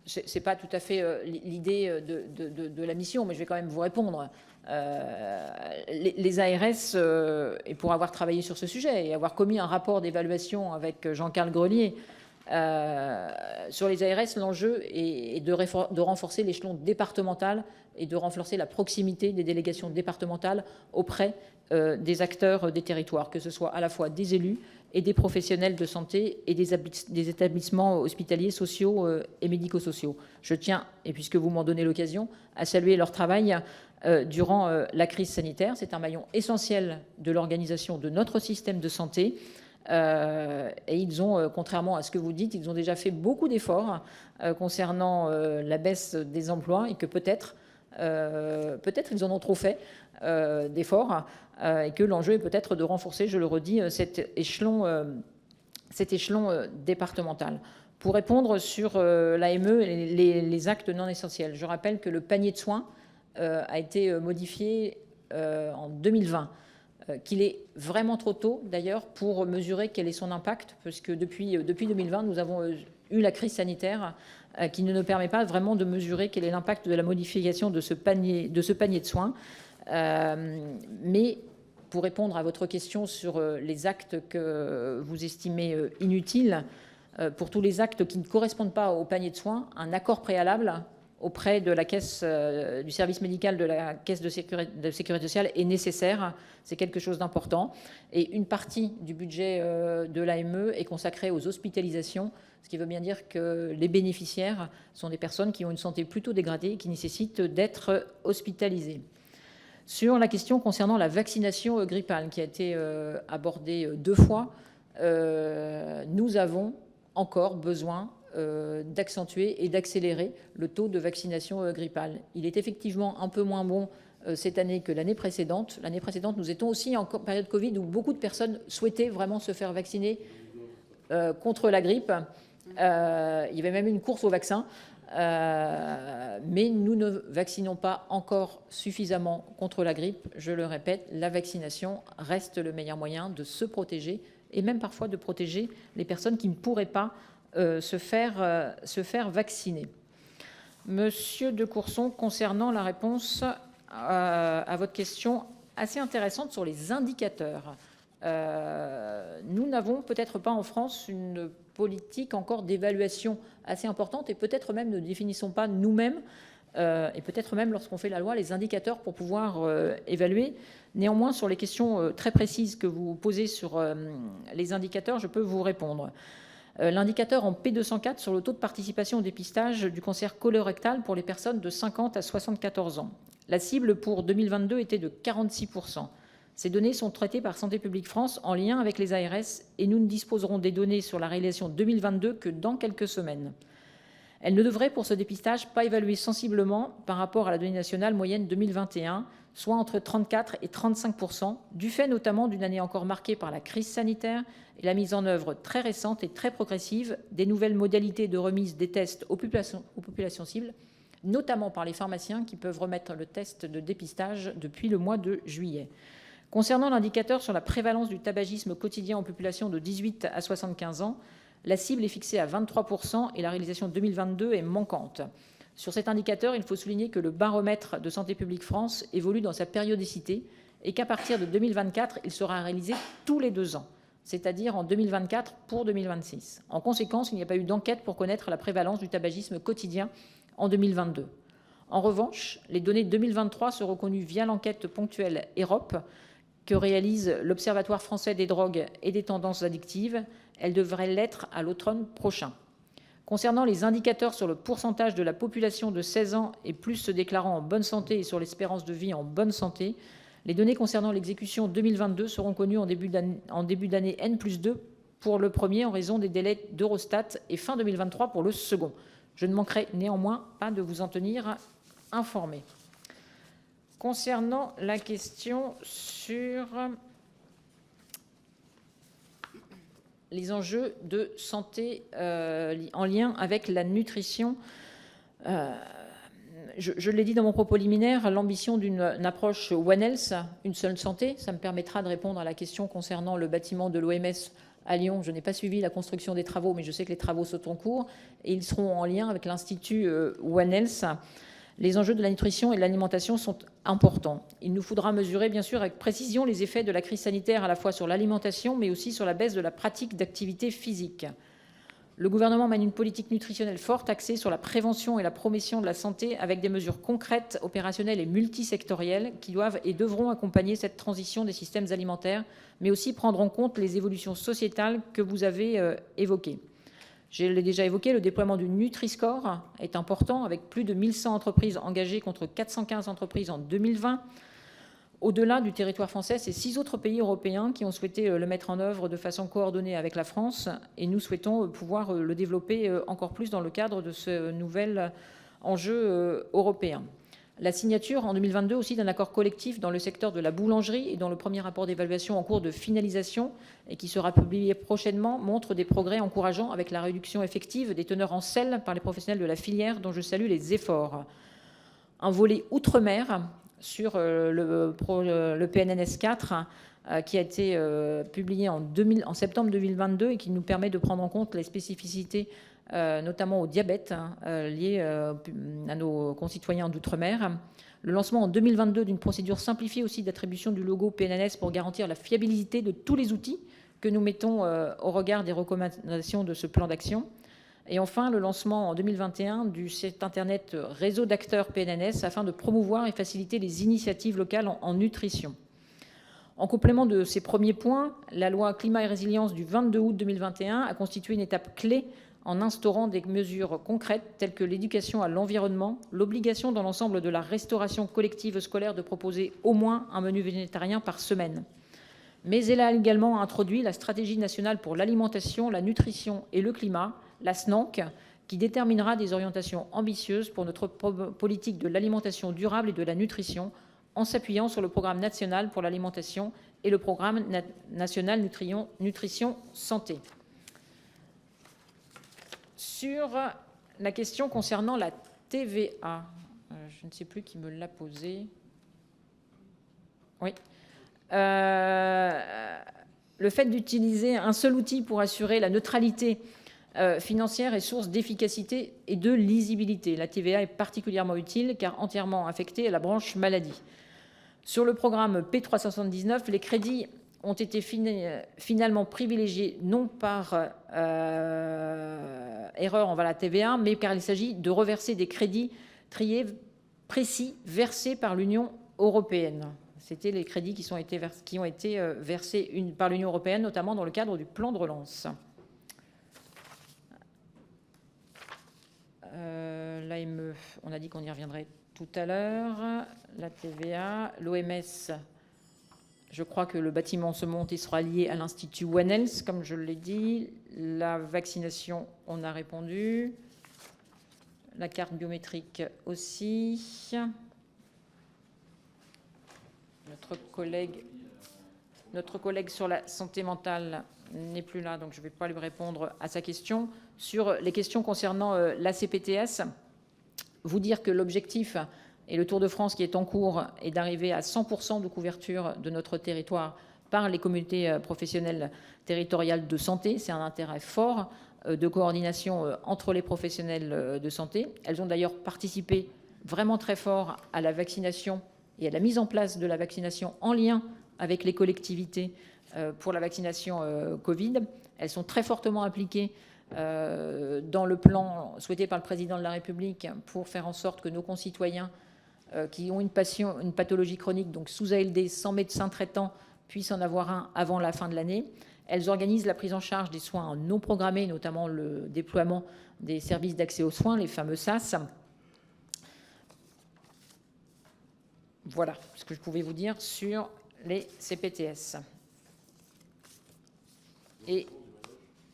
ce n'est pas tout à fait l'idée de la mission, mais je vais quand même vous répondre. Les ARS, et pour avoir travaillé sur ce sujet et avoir commis un rapport d'évaluation avec Jean-Carl Grelier, sur les ARS, l'enjeu est de renforcer l'échelon départemental et de renforcer la proximité des délégations départementales auprès des acteurs des territoires, que ce soit à la fois des élus et des professionnels de santé et des établissements hospitaliers sociaux et médico-sociaux. Je tiens, et puisque vous m'en donnez l'occasion, à saluer leur travail durant la crise sanitaire. C'est un maillon essentiel de l'organisation de notre système de santé. Et ils ont, contrairement à ce que vous dites, ils ont déjà fait beaucoup d'efforts concernant la baisse des emplois et que peut-être ils en ont trop fait d'efforts et que l'enjeu est peut-être de renforcer, je le redis, cet échelon départemental. Pour répondre sur l'AME et les actes non essentiels, je rappelle que le panier de soins a été modifié en 2020. Qu'il est vraiment trop tôt, d'ailleurs, pour mesurer quel est son impact, parce que depuis 2020, nous avons eu la crise sanitaire qui ne nous permet pas vraiment de mesurer quel est l'impact de la modification de ce panier de soins. Mais pour répondre à votre question sur les actes que vous estimez inutiles, pour tous les actes qui ne correspondent pas au panier de soins, un accord préalable auprès de la caisse du service médical de la caisse de sécurité sociale est nécessaire. C'est quelque chose d'important. Et une partie du budget de l'AME est consacrée aux hospitalisations, ce qui veut bien dire que les bénéficiaires sont des personnes qui ont une santé plutôt dégradée et qui nécessitent d'être hospitalisées. Sur la question concernant la vaccination grippale qui a été abordée 2 fois, nous avons encore besoin d'accentuer et d'accélérer le taux de vaccination grippale. Il est effectivement un peu moins bon cette année que l'année précédente. L'année précédente, nous étions aussi en période Covid où beaucoup de personnes souhaitaient vraiment se faire vacciner contre la grippe. Il y avait même une course au vaccin. Mais nous ne vaccinons pas encore suffisamment contre la grippe. Je le répète, la vaccination reste le meilleur moyen de se protéger et même parfois de protéger les personnes qui ne pourraient pas se faire vacciner. Monsieur de Courson, concernant la réponse à votre question assez intéressante sur les indicateurs Nous n'avons peut-être pas en France une politique encore d'évaluation assez importante et peut-être même ne définissons pas nous-mêmes et peut-être même lorsqu'on fait la loi les indicateurs pour pouvoir évaluer. Néanmoins, sur les questions très précises que vous posez sur les indicateurs, je peux vous répondre. L'indicateur en P204 sur le taux de participation au dépistage du cancer colorectal pour les personnes de 50 à 74 ans. La cible pour 2022 était de 46%. Ces données sont traitées par Santé publique France en lien avec les ARS et nous ne disposerons des données sur la réalisation 2022 que dans quelques semaines. Elle ne devrait pour ce dépistage pas évaluer sensiblement par rapport à la donnée nationale moyenne 2021, soit entre 34 et 35%, du fait notamment d'une année encore marquée par la crise sanitaire et la mise en œuvre très récente et très progressive des nouvelles modalités de remise des tests aux populations cibles, notamment par les pharmaciens qui peuvent remettre le test de dépistage depuis le mois de juillet. Concernant l'indicateur sur la prévalence du tabagisme quotidien en population de 18 à 75 ans, la cible est fixée à 23% et la réalisation 2022 est manquante. Sur cet indicateur, il faut souligner que le baromètre de Santé publique France évolue dans sa périodicité et qu'à partir de 2024, il sera réalisé tous les 2 ans, c'est-à-dire en 2024 pour 2026. En conséquence, il n'y a pas eu d'enquête pour connaître la prévalence du tabagisme quotidien en 2022. En revanche, les données 2023 seront connues via l'enquête ponctuelle EROP que réalise l'Observatoire français des drogues et des tendances addictives. Elle devrait l'être à l'automne prochain. Concernant les indicateurs sur le pourcentage de la population de 16 ans et plus se déclarant en bonne santé et sur l'espérance de vie en bonne santé, les données concernant l'exécution 2022 seront connues en début d'année N+2 pour le premier en raison des délais d'Eurostat et fin 2023 pour le second. Je ne manquerai néanmoins pas de vous en tenir informé. Concernant la question sur les enjeux de santé en lien avec la nutrition, je l'ai dit dans mon propos liminaire, l'ambition d'une approche One Health, une seule santé, ça me permettra de répondre à la question concernant le bâtiment de l'OMS à Lyon. Je n'ai pas suivi la construction des travaux, mais je sais que les travaux sont en cours et ils seront en lien avec l'Institut One Health. Les enjeux de la nutrition et de l'alimentation sont importants. Il nous faudra mesurer, bien sûr, avec précision les effets de la crise sanitaire à la fois sur l'alimentation, mais aussi sur la baisse de la pratique d'activité physique. Le gouvernement mène une politique nutritionnelle forte axée sur la prévention et la promotion de la santé avec des mesures concrètes, opérationnelles et multisectorielles qui doivent et devront accompagner cette transition des systèmes alimentaires, mais aussi prendre en compte les évolutions sociétales que vous avez évoquées. Je l'ai déjà évoqué, le déploiement du Nutri-Score est important, avec plus de 1100 entreprises engagées contre 415 entreprises en 2020. Au-delà du territoire français, c'est 6 autres pays européens qui ont souhaité le mettre en œuvre de façon coordonnée avec la France, et nous souhaitons pouvoir le développer encore plus dans le cadre de ce nouvel enjeu européen. La signature en 2022 aussi d'un accord collectif dans le secteur de la boulangerie et dont le premier rapport d'évaluation en cours de finalisation et qui sera publié prochainement montre des progrès encourageants avec la réduction effective des teneurs en sel par les professionnels de la filière dont je salue les efforts. Un volet outre-mer sur le PNNS 4 qui a été publié en septembre 2022 et qui nous permet de prendre en compte les spécificités notamment au diabète lié à nos concitoyens d'outre-mer. Le lancement en 2022 d'une procédure simplifiée aussi d'attribution du logo PNNS pour garantir la fiabilité de tous les outils que nous mettons au regard des recommandations de ce plan d'action. Et enfin, le lancement en 2021 du site internet Réseau d'acteurs PNNS afin de promouvoir et faciliter les initiatives locales en nutrition. En complément de ces premiers points, la loi Climat et Résilience du 22 août 2021 a constitué une étape clé en instaurant des mesures concrètes telles que l'éducation à l'environnement, l'obligation dans l'ensemble de la restauration collective scolaire de proposer au moins un menu végétarien par semaine. Mais elle a également introduit la stratégie nationale pour l'alimentation, la nutrition et le climat, la SNANC, qui déterminera des orientations ambitieuses pour notre politique de l'alimentation durable et de la nutrition, en s'appuyant sur le programme national pour l'alimentation et le programme national nutrition santé. Sur la question concernant la TVA, je ne sais plus qui me l'a posée. Oui. Le fait d'utiliser un seul outil pour assurer la neutralité financière est source d'efficacité et de lisibilité. La TVA est particulièrement utile car entièrement affectée à la branche maladie. Sur le programme P379, les crédits ont été finalement privilégiés non par erreur envers la TVA, mais car il s'agit de reverser des crédits triés précis versés par l'Union européenne. C'était les crédits qui ont été versés par l'Union européenne, notamment dans le cadre du plan de relance. L'AME, on a dit qu'on y reviendrait tout à l'heure. La TVA, l'OMS, je crois que le bâtiment se monte et sera lié à l'Institut One Health, comme je l'ai dit. La vaccination, on a répondu. La carte biométrique aussi. Notre collègue sur la santé mentale n'est plus là, donc je ne vais pas lui répondre à sa question. Sur les questions concernant la CPTS, vous dire que l'objectif et le Tour de France qui est en cours est d'arriver à 100% de couverture de notre territoire par les communautés professionnelles territoriales de santé. C'est un intérêt fort de coordination entre les professionnels de santé. Elles ont d'ailleurs participé vraiment très fort à la vaccination et à la mise en place de la vaccination en lien avec les collectivités pour la vaccination Covid. Elles sont très fortement impliquées dans le plan souhaité par le président de la République pour faire en sorte que nos concitoyens qui ont une pathologie chronique, donc sous ALD, sans médecin traitant, puissent en avoir un avant la fin de l'année. Elles organisent la prise en charge des soins non programmés, notamment le déploiement des services d'accès aux soins, les fameux SAS. Voilà ce que je pouvais vous dire sur les CPTS. Et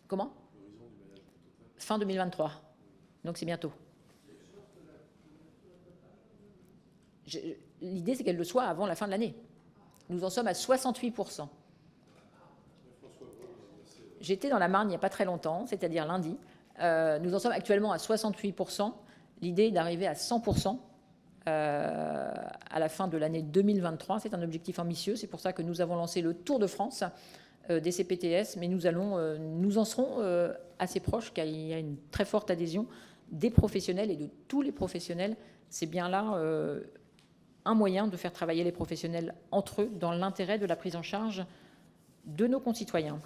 comment ? Fin 2023. Donc c'est bientôt. L'idée, c'est qu'elle le soit avant la fin de l'année. Nous en sommes à 68%. J'étais dans la Marne il n'y a pas très longtemps, c'est-à-dire lundi. Nous en sommes actuellement à 68%. L'idée est d'arriver à 100% à la fin de l'année 2023. C'est un objectif ambitieux. C'est pour ça que nous avons lancé le Tour de France des CPTS, mais nous en serons assez proches, car il y a une très forte adhésion des professionnels et de tous les professionnels. C'est bien là un moyen de faire travailler les professionnels entre eux dans l'intérêt de la prise en charge de nos concitoyens.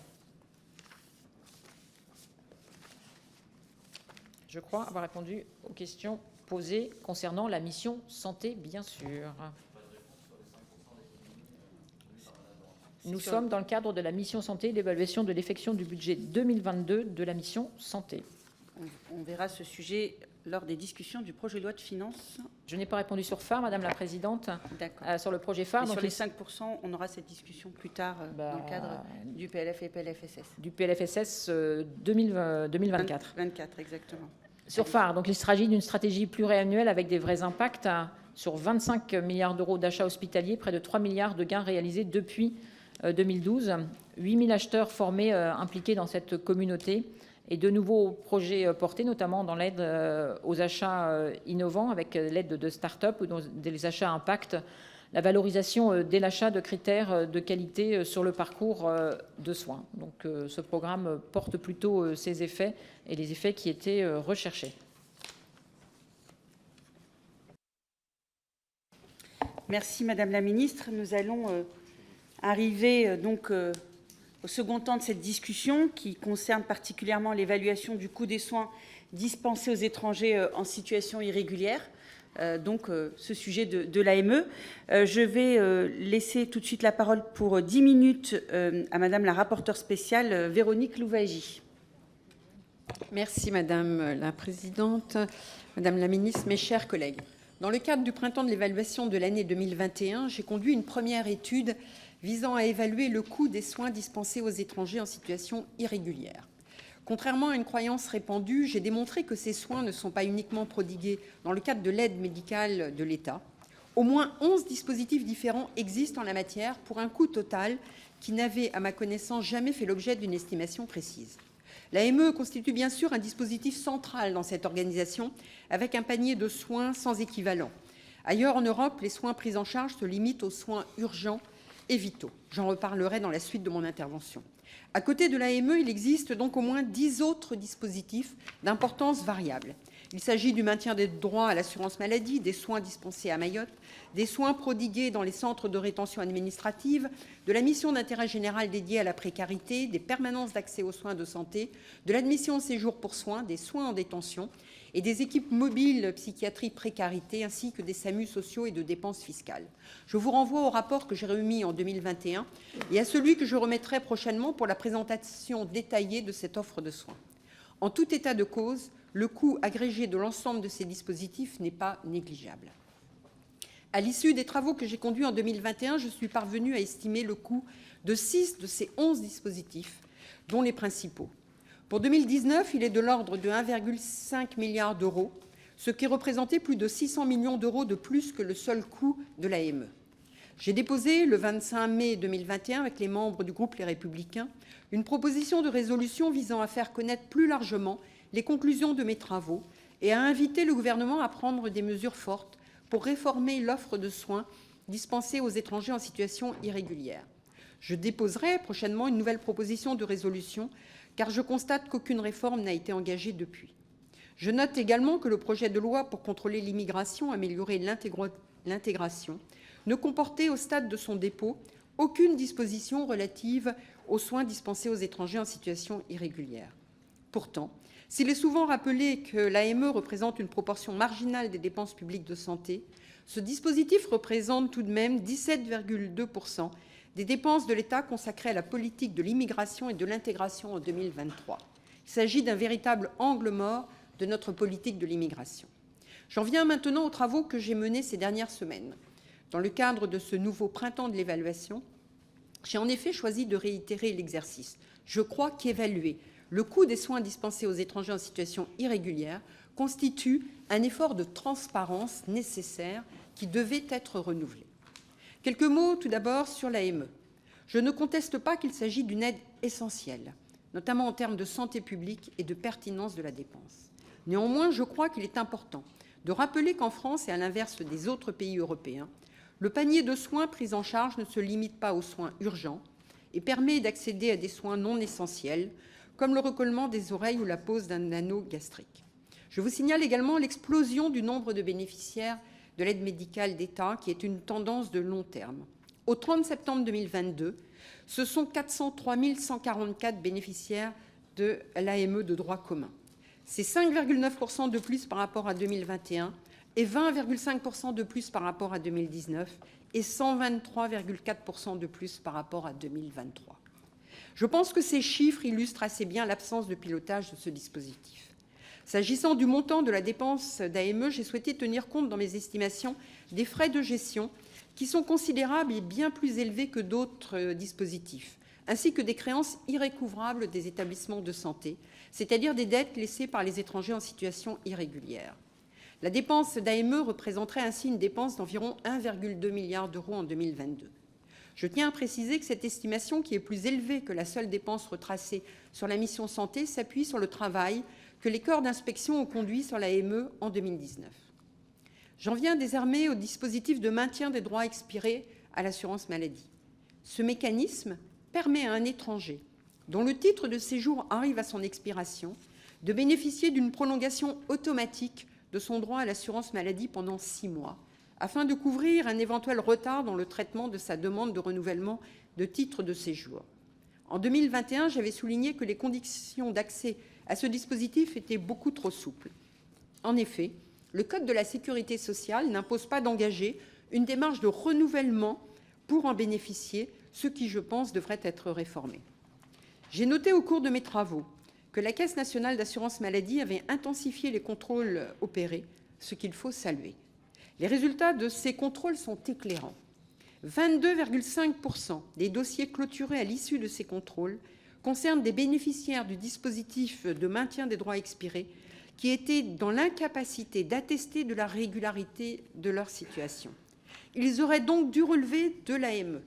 Je crois avoir répondu aux questions posées concernant la mission santé, bien sûr. Nous sommes dans le cadre de la mission santé, l'évaluation de l'effectuation du budget 2022 de la mission santé. On verra ce sujet lors des discussions du projet de loi de finances. Je n'ai pas répondu sur phare, Madame la Présidente. D'accord. Sur le projet phare. Donc sur les 5%, on aura cette discussion plus tard dans le cadre du PLF et PLFSS. Du PLFSS 2024. 24, exactement. Sur phare, donc il s'agit d'une stratégie pluriannuelle avec des vrais impacts sur 25 milliards d'euros d'achats hospitaliers, près de 3 milliards de gains réalisés depuis 2012, 8000 acheteurs formés impliqués dans cette communauté et de nouveaux projets portés, notamment dans l'aide aux achats innovants avec l'aide de start-up ou dans des achats impact, la valorisation dès l'achat de critères de qualité sur le parcours de soins. Donc ce programme porte plutôt ses effets et les effets qui étaient recherchés. Merci Madame la Ministre. Nous allons arriver donc au second temps de cette discussion qui concerne particulièrement l'évaluation du coût des soins dispensés aux étrangers en situation irrégulière. Donc ce sujet de l'AME. Je vais laisser tout de suite la parole pour 10 minutes à Madame la rapporteure spéciale Véronique Louwagie. Merci Madame la Présidente, Madame la Ministre, mes chers collègues. Dans le cadre du printemps de l'évaluation de l'année 2021, j'ai conduit une première étude visant à évaluer le coût des soins dispensés aux étrangers en situation irrégulière. Contrairement à une croyance répandue, j'ai démontré que ces soins ne sont pas uniquement prodigués dans le cadre de l'aide médicale de l'État. Au moins 11 dispositifs différents existent en la matière pour un coût total qui n'avait, à ma connaissance, jamais fait l'objet d'une estimation précise. L'AME constitue bien sûr un dispositif central dans cette organisation, avec un panier de soins sans équivalent. Ailleurs en Europe, les soins pris en charge se limitent aux soins urgents et vitaux. J'en reparlerai dans la suite de mon intervention. À côté de l'AME, il existe donc au moins 10 autres dispositifs d'importance variable. Il s'agit du maintien des droits à l'assurance maladie, des soins dispensés à Mayotte, des soins prodigués dans les centres de rétention administrative, de la mission d'intérêt général dédiée à la précarité, des permanences d'accès aux soins de santé, de l'admission au séjour pour soins, des soins en détention et des équipes mobiles psychiatrie précarité, ainsi que des SAMU sociaux et de dépenses fiscales. Je vous renvoie au rapport que j'ai remis en 2021 et à celui que je remettrai prochainement pour la présentation détaillée de cette offre de soins. En tout état de cause, le coût agrégé de l'ensemble de ces dispositifs n'est pas négligeable. À l'issue des travaux que j'ai conduits en 2021, je suis parvenue à estimer le coût de 6 de ces 11 dispositifs, dont les principaux. Pour 2019, il est de l'ordre de 1,5 milliard d'euros, ce qui représentait plus de 600 millions d'euros de plus que le seul coût de l'AME. J'ai déposé le 25 mai 2021, avec les membres du groupe Les Républicains, une proposition de résolution visant à faire connaître plus largement les conclusions de mes travaux et à inviter le gouvernement à prendre des mesures fortes pour réformer l'offre de soins dispensée aux étrangers en situation irrégulière. Je déposerai prochainement une nouvelle proposition de résolution, car je constate qu'aucune réforme n'a été engagée depuis. Je note également que le projet de loi pour contrôler l'immigration, améliorer l'intégration, ne comportait au stade de son dépôt aucune disposition relative aux soins dispensés aux étrangers en situation irrégulière. Pourtant, s'il est souvent rappelé que l'AME représente une proportion marginale des dépenses publiques de santé, ce dispositif représente tout de même 17,2% des dépenses de l'État consacrées à la politique de l'immigration et de l'intégration en 2023. Il s'agit d'un véritable angle mort de notre politique de l'immigration. J'en viens maintenant aux travaux que j'ai menés ces dernières semaines. Dans le cadre de ce nouveau printemps de l'évaluation, j'ai en effet choisi de réitérer l'exercice. Je crois qu'évaluer le coût des soins dispensés aux étrangers en situation irrégulière constitue un effort de transparence nécessaire qui devait être renouvelé. Quelques mots tout d'abord sur l'AME. Je ne conteste pas qu'il s'agit d'une aide essentielle, notamment en termes de santé publique et de pertinence de la dépense. Néanmoins, je crois qu'il est important de rappeler qu'en France, et à l'inverse des autres pays européens, le panier de soins pris en charge ne se limite pas aux soins urgents et permet d'accéder à des soins non essentiels, comme le recollement des oreilles ou la pose d'un anneau gastrique. Je vous signale également l'explosion du nombre de bénéficiaires de l'aide médicale d'État, qui est une tendance de long terme. Au 30 septembre 2022, ce sont 403 144 bénéficiaires de l'AME de droit commun. C'est 5,9% de plus par rapport à 2021 et 20,5% de plus par rapport à 2019 et 123,4% de plus par rapport à 2023. Je pense que ces chiffres illustrent assez bien l'absence de pilotage de ce dispositif. S'agissant du montant de la dépense d'AME, j'ai souhaité tenir compte dans mes estimations des frais de gestion qui sont considérables et bien plus élevés que d'autres dispositifs, ainsi que des créances irrécouvrables des établissements de santé, c'est-à-dire des dettes laissées par les étrangers en situation irrégulière. La dépense d'AME représenterait ainsi une dépense d'environ 1,2 milliard d'euros en 2022. Je tiens à préciser que cette estimation, qui est plus élevée que la seule dépense retracée sur la mission santé, s'appuie sur le travail que les corps d'inspection ont conduit sur l'AME en 2019. J'en viens désormais au dispositif de maintien des droits expirés à l'assurance maladie. Ce mécanisme permet à un étranger dont le titre de séjour arrive à son expiration de bénéficier d'une prolongation automatique de son droit à l'assurance maladie pendant 6 mois, afin de couvrir un éventuel retard dans le traitement de sa demande de renouvellement de titre de séjour. En 2021, j'avais souligné que les conditions d'accès à ce dispositif étaient beaucoup trop souples. En effet, le Code de la sécurité sociale n'impose pas d'engager une démarche de renouvellement pour en bénéficier, ce qui, je pense, devrait être réformé. J'ai noté au cours de mes travaux que la Caisse nationale d'assurance maladie avait intensifié les contrôles opérés, ce qu'il faut saluer. Les résultats de ces contrôles sont éclairants. 22,5% des dossiers clôturés à l'issue de ces contrôles concernent des bénéficiaires du dispositif de maintien des droits expirés qui étaient dans l'incapacité d'attester de la régularité de leur situation. Ils auraient donc dû relever de l'AME.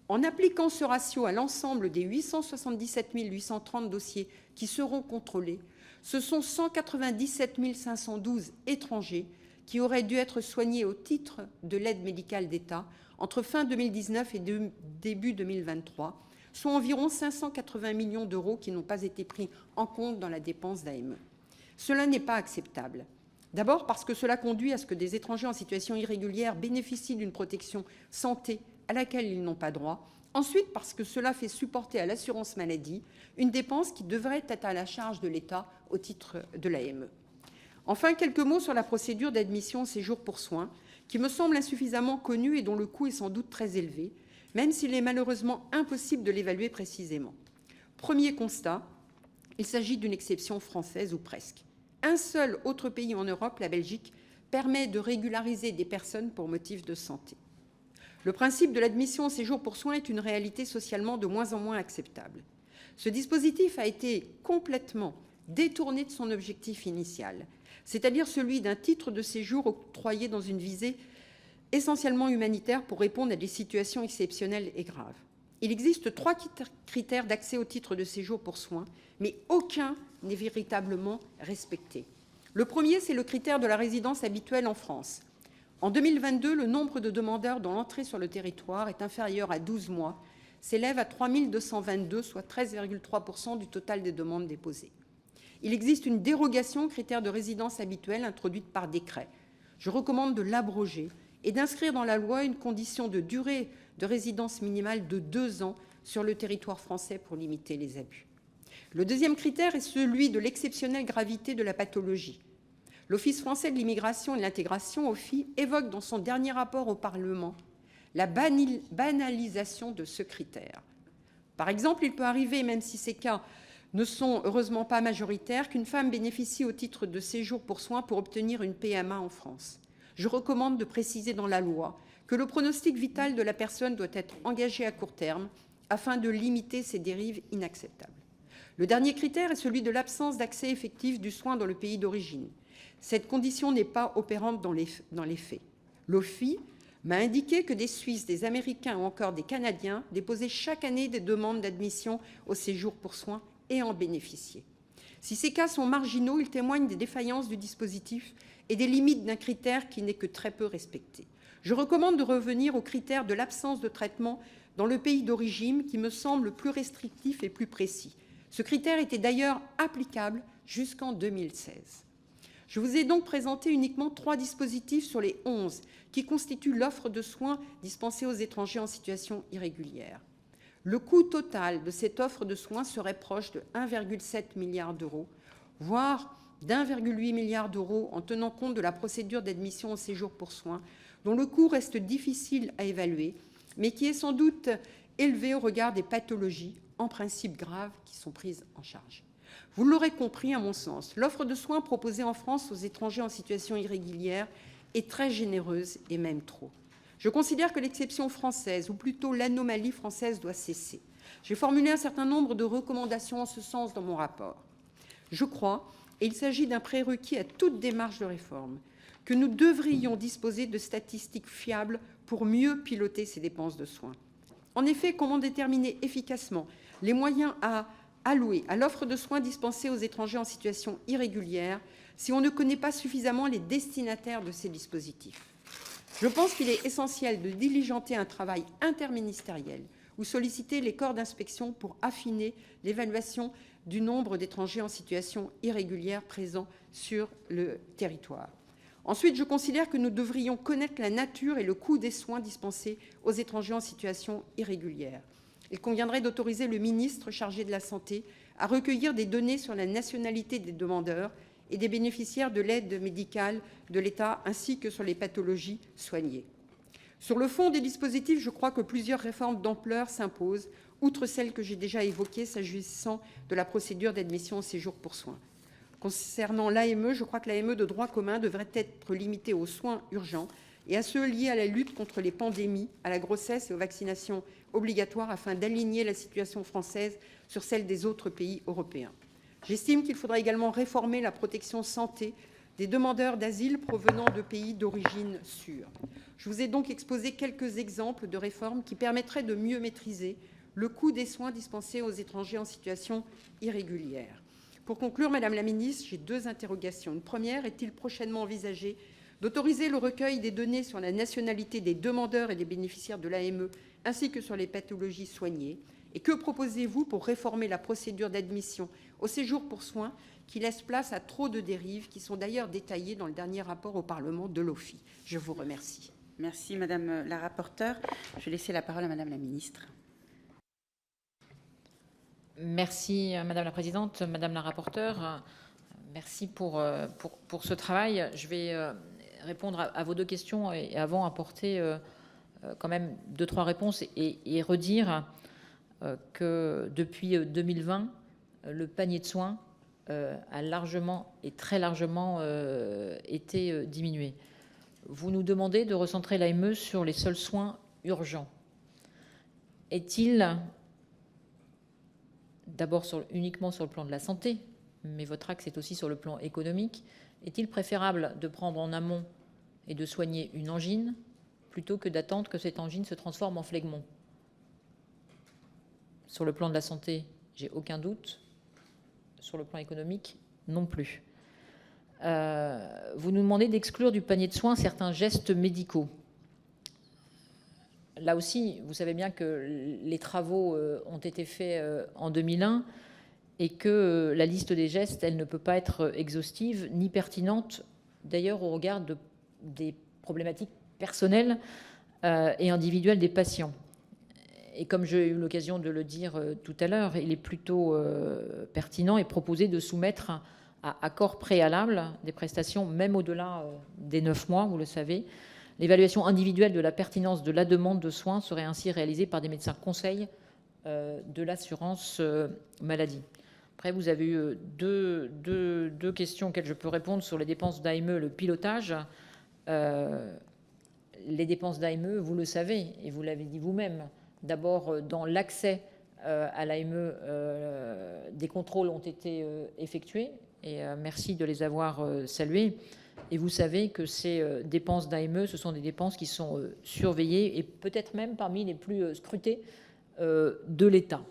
En appliquant ce ratio à l'ensemble des 877 830 dossiers qui seront contrôlés, ce sont 197 512 étrangers qui auraient dû être soignés au titre de l'aide médicale d'État entre fin 2019 et début 2023, soit environ 580 millions d'euros qui n'ont pas été pris en compte dans la dépense d'AME. Cela n'est pas acceptable. D'abord parce que cela conduit à ce que des étrangers en situation irrégulière bénéficient d'une protection santé à laquelle ils n'ont pas droit. Ensuite, parce que cela fait supporter à l'assurance maladie une dépense qui devrait être à la charge de l'État au titre de l'AME. Enfin, quelques mots sur la procédure d'admission au séjour pour soins, qui me semble insuffisamment connue et dont le coût est sans doute très élevé, même s'il est malheureusement impossible de l'évaluer précisément. Premier constat, il s'agit d'une exception française ou presque. Un seul autre pays en Europe, la Belgique, permet de régulariser des personnes pour motif de santé. Le principe de l'admission au séjour pour soins est une réalité socialement de moins en moins acceptable. Ce dispositif a été complètement détourné de son objectif initial, c'est-à-dire celui d'un titre de séjour octroyé dans une visée essentiellement humanitaire pour répondre à des situations exceptionnelles et graves. Il existe 3 critères d'accès au titre de séjour pour soins, mais aucun n'est véritablement respecté. Le premier, c'est le critère de la résidence habituelle en France. En 2022, le nombre de demandeurs dont l'entrée sur le territoire est inférieur à 12 mois s'élève à 3 222, soit 13,3% du total des demandes déposées. Il existe une dérogation au critère de résidence habituelle introduite par décret. Je recommande de l'abroger et d'inscrire dans la loi une condition de durée de résidence minimale de 2 ans sur le territoire français pour limiter les abus. Le deuxième critère est celui de l'exceptionnelle gravité de la pathologie. L'Office français de l'immigration et de l'intégration, OFII, évoque dans son dernier rapport au Parlement la banalisation de ce critère. Par exemple, il peut arriver, même si ces cas ne sont heureusement pas majoritaires, qu'une femme bénéficie au titre de séjour pour soins pour obtenir une PMA en France. Je recommande de préciser dans la loi que le pronostic vital de la personne doit être engagé à court terme afin de limiter ces dérives inacceptables. Le dernier critère est celui de l'absence d'accès effectif du soin dans le pays d'origine. Cette condition n'est pas opérante dans les faits. L'OFII m'a indiqué que des Suisses, des Américains ou encore des Canadiens déposaient chaque année des demandes d'admission au séjour pour soins et en bénéficiaient. Si ces cas sont marginaux, ils témoignent des défaillances du dispositif et des limites d'un critère qui n'est que très peu respecté. Je recommande de revenir au critère de l'absence de traitement dans le pays d'origine qui me semble plus restrictif et plus précis. Ce critère était d'ailleurs applicable jusqu'en 2016. Je vous ai donc présenté uniquement 3 dispositifs sur les 11 qui constituent l'offre de soins dispensée aux étrangers en situation irrégulière. Le coût total de cette offre de soins serait proche de 1,7 milliard d'euros, voire d'1,8 milliard d'euros en tenant compte de la procédure d'admission au séjour pour soins, dont le coût reste difficile à évaluer, mais qui est sans doute élevé au regard des pathologies, en principe graves, qui sont prises en charge. Vous l'aurez compris, à mon sens, l'offre de soins proposée en France aux étrangers en situation irrégulière est très généreuse et même trop. Je considère que l'exception française, ou plutôt l'anomalie française, doit cesser. J'ai formulé un certain nombre de recommandations en ce sens dans mon rapport. Je crois, et il s'agit d'un prérequis à toute démarche de réforme, que nous devrions disposer de statistiques fiables pour mieux piloter ces dépenses de soins. En effet, comment déterminer efficacement les moyens à allouer à l'offre de soins dispensée aux étrangers en situation irrégulière si on ne connaît pas suffisamment les destinataires de ces dispositifs? Je pense qu'il est essentiel de diligenter un travail interministériel ou solliciter les corps d'inspection pour affiner l'évaluation du nombre d'étrangers en situation irrégulière présents sur le territoire. Ensuite, je considère que nous devrions connaître la nature et le coût des soins dispensés aux étrangers en situation irrégulière. Il conviendrait d'autoriser le ministre chargé de la Santé à recueillir des données sur la nationalité des demandeurs et des bénéficiaires de l'aide médicale de l'État, ainsi que sur les pathologies soignées. Sur le fond des dispositifs, je crois que plusieurs réformes d'ampleur s'imposent, outre celles que j'ai déjà évoquées s'agissant de la procédure d'admission au séjour pour soins. Concernant l'AME, je crois que l'AME de droit commun devrait être limitée aux soins urgents et à ceux liés à la lutte contre les pandémies, à la grossesse et aux vaccinations obligatoires afin d'aligner la situation française sur celle des autres pays européens. J'estime qu'il faudra également réformer la protection santé des demandeurs d'asile provenant de pays d'origine sûrs. Je vous ai donc exposé quelques exemples de réformes qui permettraient de mieux maîtriser le coût des soins dispensés aux étrangers en situation irrégulière. Pour conclure, Madame la Ministre, j'ai 2 interrogations. Une première, est-il prochainement envisagé d'autoriser le recueil des données sur la nationalité des demandeurs et des bénéficiaires de l'AME, ainsi que sur les pathologies soignées? Et que proposez-vous pour réformer la procédure d'admission au séjour pour soins qui laisse place à trop de dérives, qui sont d'ailleurs détaillées dans le dernier rapport au Parlement de l'OFII. Je vous remercie. Merci, Madame la rapporteure. Je vais laisser la parole à Madame la ministre. Merci, Madame la présidente, Madame la rapporteure. Merci pour ce travail. Je vais répondre à vos deux questions et avant apporter quand même 2-3 réponses et redire que depuis 2020, le panier de soins a largement et très largement été diminué. Vous nous demandez de recentrer l'AME sur les seuls soins urgents. Est-il d'abord uniquement sur le plan de la santé, mais votre axe est aussi sur le plan économique, est-il préférable de prendre en amont et de soigner une angine plutôt que d'attendre que cette angine se transforme en phlegmon? Sur le plan de la santé, j'ai aucun doute. Sur le plan économique, non plus. Vous nous demandez d'exclure du panier de soins certains gestes médicaux. Là aussi, vous savez bien que les travaux ont été faits en 2001 et que la liste des gestes, elle ne peut pas être exhaustive ni pertinente, d'ailleurs au regard des problématiques personnelles et individuelles des patients. Et comme j'ai eu l'occasion de le dire tout à l'heure, il est plutôt pertinent et proposé de soumettre à accord préalable des prestations, même au-delà des 9 mois, vous le savez. L'évaluation individuelle de la pertinence de la demande de soins serait ainsi réalisée par des médecins conseils de l'assurance maladie. Après, vous avez eu deux questions auxquelles je peux répondre sur les dépenses d'AME, le pilotage. Les dépenses d'AME, vous le savez, et vous l'avez dit vous-même, d'abord dans l'accès à l'AME, des contrôles ont été effectués, et merci de les avoir salués. Et vous savez que ces dépenses d'AME, ce sont des dépenses qui sont surveillées et peut-être même parmi les plus scrutées de l'État.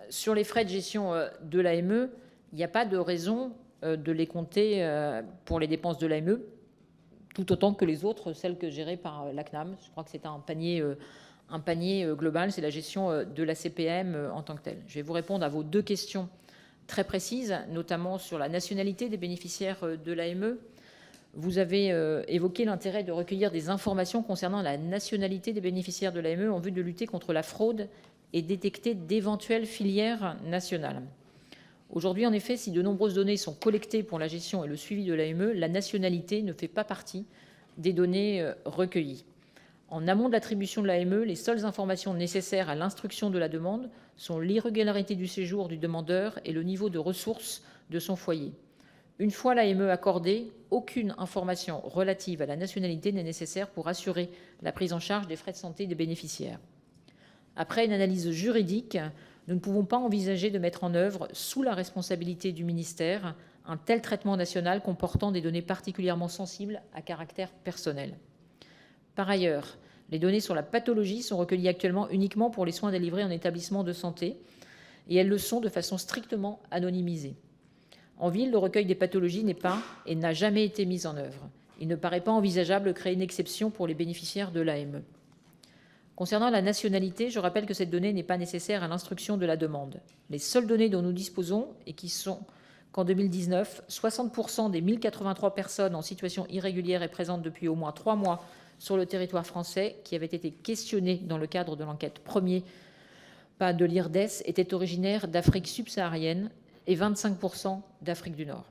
Sur les frais de gestion de l'AME, il n'y a pas de raison de les compter pour les dépenses de l'AME, tout autant que les autres, celles que gérées par la CNAM. Je crois que c'est un panier global, c'est la gestion de la CPM en tant que telle. Je vais vous répondre à vos deux questions très précises, notamment sur la nationalité des bénéficiaires de l'AME. Vous avez évoqué l'intérêt de recueillir des informations concernant la nationalité des bénéficiaires de l'AME en vue de lutter contre la fraude et détecter d'éventuelles filières nationales. Aujourd'hui, en effet, si de nombreuses données sont collectées pour la gestion et le suivi de l'AME, la nationalité ne fait pas partie des données recueillies. En amont de l'attribution de l'AME, les seules informations nécessaires à l'instruction de la demande sont l'irrégularité du séjour du demandeur et le niveau de ressources de son foyer. Une fois l'AME accordée, aucune information relative à la nationalité n'est nécessaire pour assurer la prise en charge des frais de santé des bénéficiaires. Après une analyse juridique, nous ne pouvons pas envisager de mettre en œuvre, sous la responsabilité du ministère, un tel traitement national comportant des données particulièrement sensibles à caractère personnel. Par ailleurs, les données sur la pathologie sont recueillies actuellement uniquement pour les soins délivrés en établissement de santé et elles le sont de façon strictement anonymisée. En ville, le recueil des pathologies n'est pas et n'a jamais été mis en œuvre. Il ne paraît pas envisageable de créer une exception pour les bénéficiaires de l'AME. Concernant la nationalité, je rappelle que cette donnée n'est pas nécessaire à l'instruction de la demande. Les seules données dont nous disposons et qui sont qu'en 2019, 60% des 1083 personnes en situation irrégulière et présentes depuis au moins 3 mois sur le territoire français qui avaient été questionnées dans le cadre de l'enquête premier pas de l'IRDES étaient originaires d'Afrique subsaharienne et 25% d'Afrique du Nord.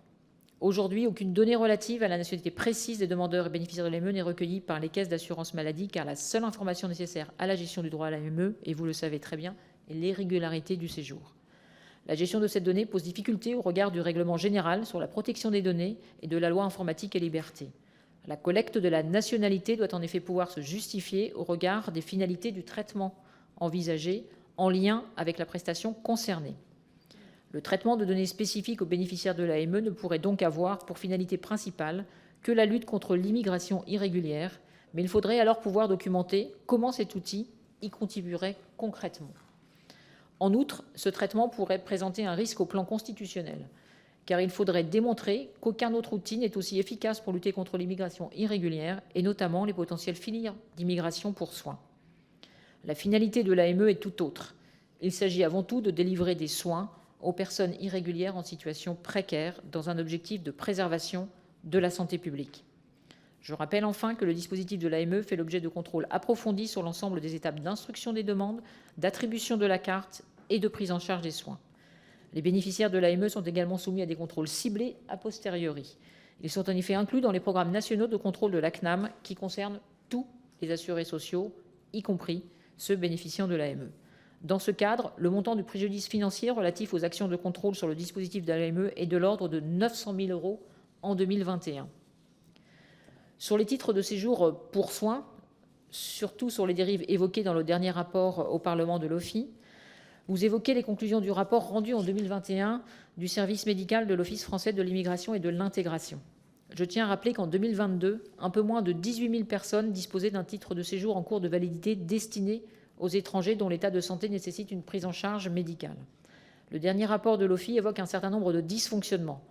Aujourd'hui, aucune donnée relative à la nationalité précise des demandeurs et bénéficiaires de l'AME n'est recueillie par les caisses d'assurance maladie, car la seule information nécessaire à la gestion du droit à l'AME, et vous le savez très bien, est l'irrégularité du séjour. La gestion de cette donnée pose difficulté au regard du règlement général sur la protection des données et de la loi informatique et liberté. La collecte de la nationalité doit en effet pouvoir se justifier au regard des finalités du traitement envisagé en lien avec la prestation concernée. Le traitement de données spécifiques aux bénéficiaires de l'AME ne pourrait donc avoir pour finalité principale que la lutte contre l'immigration irrégulière, mais il faudrait alors pouvoir documenter comment cet outil y contribuerait concrètement. En outre, ce traitement pourrait présenter un risque au plan constitutionnel, car il faudrait démontrer qu'aucun autre outil n'est aussi efficace pour lutter contre l'immigration irrégulière, et notamment les potentielles filières d'immigration pour soins. La finalité de l'AME est tout autre. Il s'agit avant tout de délivrer des soins aux personnes irrégulières en situation précaire dans un objectif de préservation de la santé publique. Je rappelle enfin que le dispositif de l'AME fait l'objet de contrôles approfondis sur l'ensemble des étapes d'instruction des demandes, d'attribution de la carte et de prise en charge des soins. Les bénéficiaires de l'AME sont également soumis à des contrôles ciblés a posteriori. Ils sont en effet inclus dans les programmes nationaux de contrôle de la CNAM qui concernent tous les assurés sociaux, y compris ceux bénéficiant de l'AME. Dans ce cadre, le montant du préjudice financier relatif aux actions de contrôle sur le dispositif de l'AME est de l'ordre de 900 000 € en 2021. Sur les titres de séjour pour soins, surtout sur les dérives évoquées dans le dernier rapport au Parlement de l'OFII, vous évoquez les conclusions du rapport rendu en 2021 du service médical de l'Office français de l'immigration et de l'intégration. Je tiens à rappeler qu'en 2022, un peu moins de 18 000 personnes disposaient d'un titre de séjour en cours de validité destiné aux étrangers dont l'état de santé nécessite une prise en charge médicale. Le dernier rapport de l'OFII évoque un certain nombre de dysfonctionnements.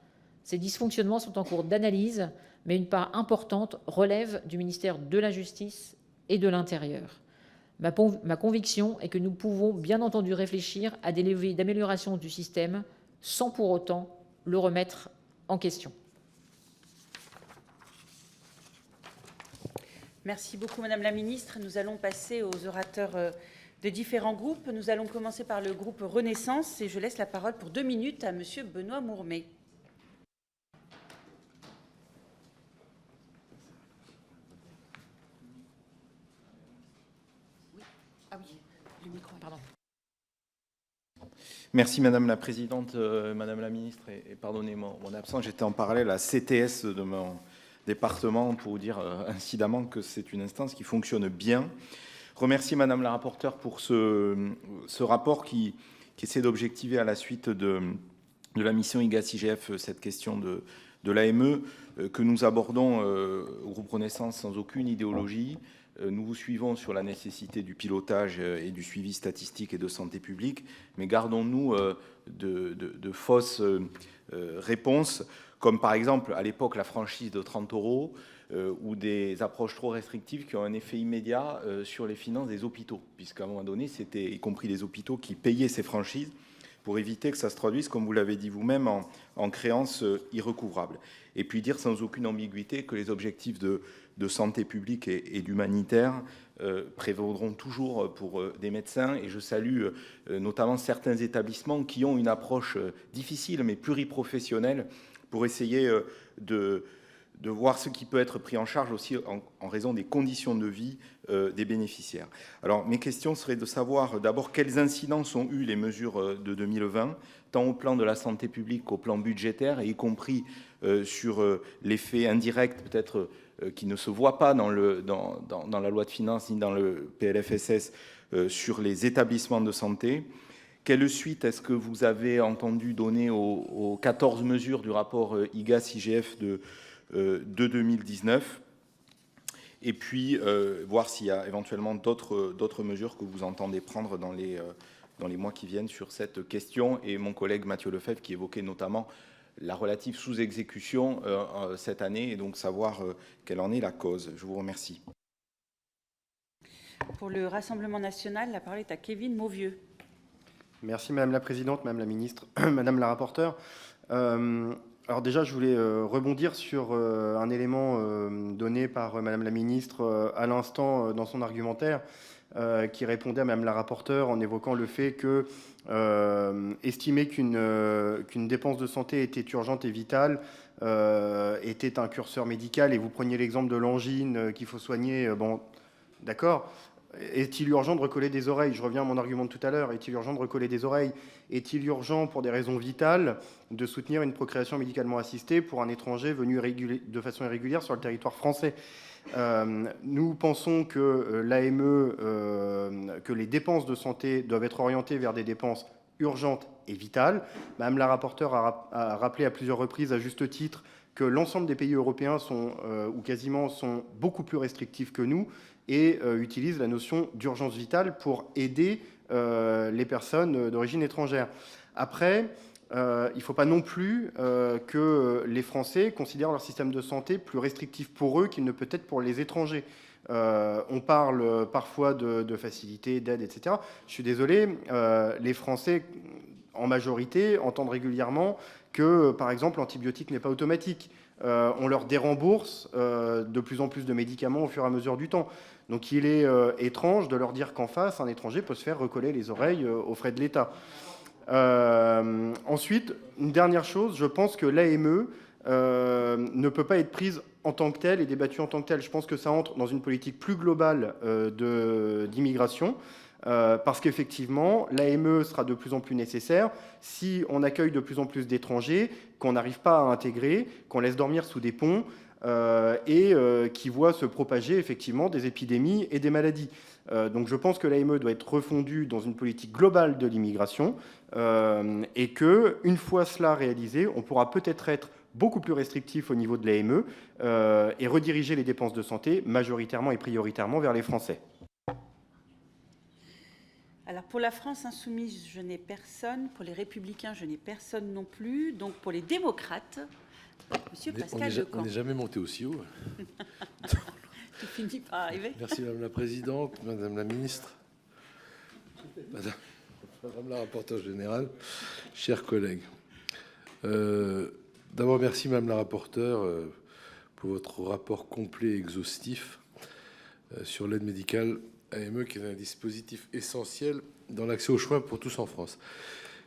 Ces dysfonctionnements sont en cours d'analyse, mais une part importante relève du ministère de la Justice et de l'Intérieur. Ma conviction est que nous pouvons bien entendu réfléchir à des leviers d'amélioration du système sans pour autant le remettre en question. Merci beaucoup, Madame la Ministre. Nous allons passer aux orateurs de différents groupes. Nous allons commencer par le groupe Renaissance et je laisse la parole pour 2 minutes à Monsieur Benoît Mourmet. Merci Madame la Présidente, Madame la Ministre, et pardonnez mon absence, j'étais en parallèle à CTS de mon département pour vous dire incidemment que c'est une instance qui fonctionne bien. Remercier Madame la rapporteure pour ce rapport qui essaie d'objectiver à la suite de la mission IGAS-IGF cette question de l'AME que nous abordons au groupe Renaissance sans aucune idéologie. Nous vous suivons sur la nécessité du pilotage et du suivi statistique et de santé publique, mais gardons-nous de fausses réponses, comme par exemple à l'époque la franchise de 30 € ou des approches trop restrictives qui ont un effet immédiat sur les finances des hôpitaux, puisqu'à un moment donné, c'était y compris les hôpitaux qui payaient ces franchises pour éviter que ça se traduise, comme vous l'avez dit vous-même, en créances irrecouvrable. Et puis dire sans aucune ambiguïté que les objectifs de santé publique et d'humanitaire prévaudront toujours pour des médecins. Et je salue notamment certains établissements qui ont une approche difficile mais pluriprofessionnelle pour essayer de voir ce qui peut être pris en charge aussi en raison des conditions de vie des bénéficiaires. Alors, mes questions seraient de savoir d'abord quelles incidences ont eu les mesures de 2020, tant au plan de la santé publique qu'au plan budgétaire, et y compris sur l'effet indirect, peut-être qui ne se voit pas dans la loi de finances ni dans le PLFSS, sur les établissements de santé. Quelle suite est-ce que vous avez entendu donner aux 14 mesures du rapport IGAS-IGF de 2019, et puis voir s'il y a éventuellement d'autres mesures que vous entendez prendre dans les mois qui viennent sur cette question, et mon collègue Mathieu Lefebvre qui évoquait notamment la relative sous-exécution cette année, et donc savoir quelle en est la cause. Je vous remercie. Pour le Rassemblement national, la parole est à Kevin Mauvieux. Merci Madame la Présidente, Madame la Ministre, Madame la rapporteure. Alors déjà, je voulais rebondir sur un élément donné par Madame la Ministre à l'instant dans son argumentaire, qui répondait à Madame la rapporteure en évoquant le fait que estimer qu'une dépense de santé était urgente et vitale était un curseur médical, et vous preniez l'exemple de l'angine qu'il faut soigner. Bon, d'accord. Est-il urgent de recoller des oreilles? Je reviens à mon argument de tout à l'heure. Est-il urgent de recoller des oreilles? Est-il urgent, pour des raisons vitales, de soutenir une procréation médicalement assistée pour un étranger venu de façon irrégulière sur le territoire français? Nous pensons que l'AME, que les dépenses de santé doivent être orientées vers des dépenses urgentes et vitales. Madame la rapporteure a rappelé à plusieurs reprises, à juste titre, que l'ensemble des pays européens sont, ou quasiment, sont beaucoup plus restrictifs que nous, et utilisent la notion d'urgence vitale pour aider les personnes d'origine étrangère. Après, il ne faut pas non plus que les Français considèrent leur système de santé plus restrictif pour eux qu'il ne peut être pour les étrangers. On parle parfois de facilité, d'aide, etc. Je suis désolé, les Français en majorité, entendent régulièrement que, par exemple, l'antibiotique n'est pas automatique. On leur dérembourse de plus en plus de médicaments au fur et à mesure du temps. Donc il est étrange de leur dire qu'en face, un étranger peut se faire recoller les oreilles aux frais de l'État. Ensuite, une dernière chose, je pense que l'AME ne peut pas être prise en tant que telle et débattue en tant que telle. Je pense que ça entre dans une politique plus globale d'immigration. Parce qu'effectivement, l'AME sera de plus en plus nécessaire si on accueille de plus en plus d'étrangers qu'on n'arrive pas à intégrer, qu'on laisse dormir sous des ponts et qui voient se propager effectivement des épidémies et des maladies. Donc je pense que l'AME doit être refondue dans une politique globale de l'immigration et qu'une fois cela réalisé, on pourra peut-être être beaucoup plus restrictif au niveau de l'AME et rediriger les dépenses de santé majoritairement et prioritairement vers les Français. Alors pour la France insoumise, je n'ai personne. Pour les Républicains, je n'ai personne non plus. Donc pour les démocrates, Monsieur Pascal Lecamp. On n'est jamais monté aussi haut. Tout finit par arriver. Merci Madame la Présidente, Madame la Ministre, Madame la rapporteure générale, chers collègues. D'abord, merci Madame la rapporteure pour votre rapport complet et exhaustif sur l'aide médicale AME, qui est un dispositif essentiel dans l'accès aux soins pour tous en France.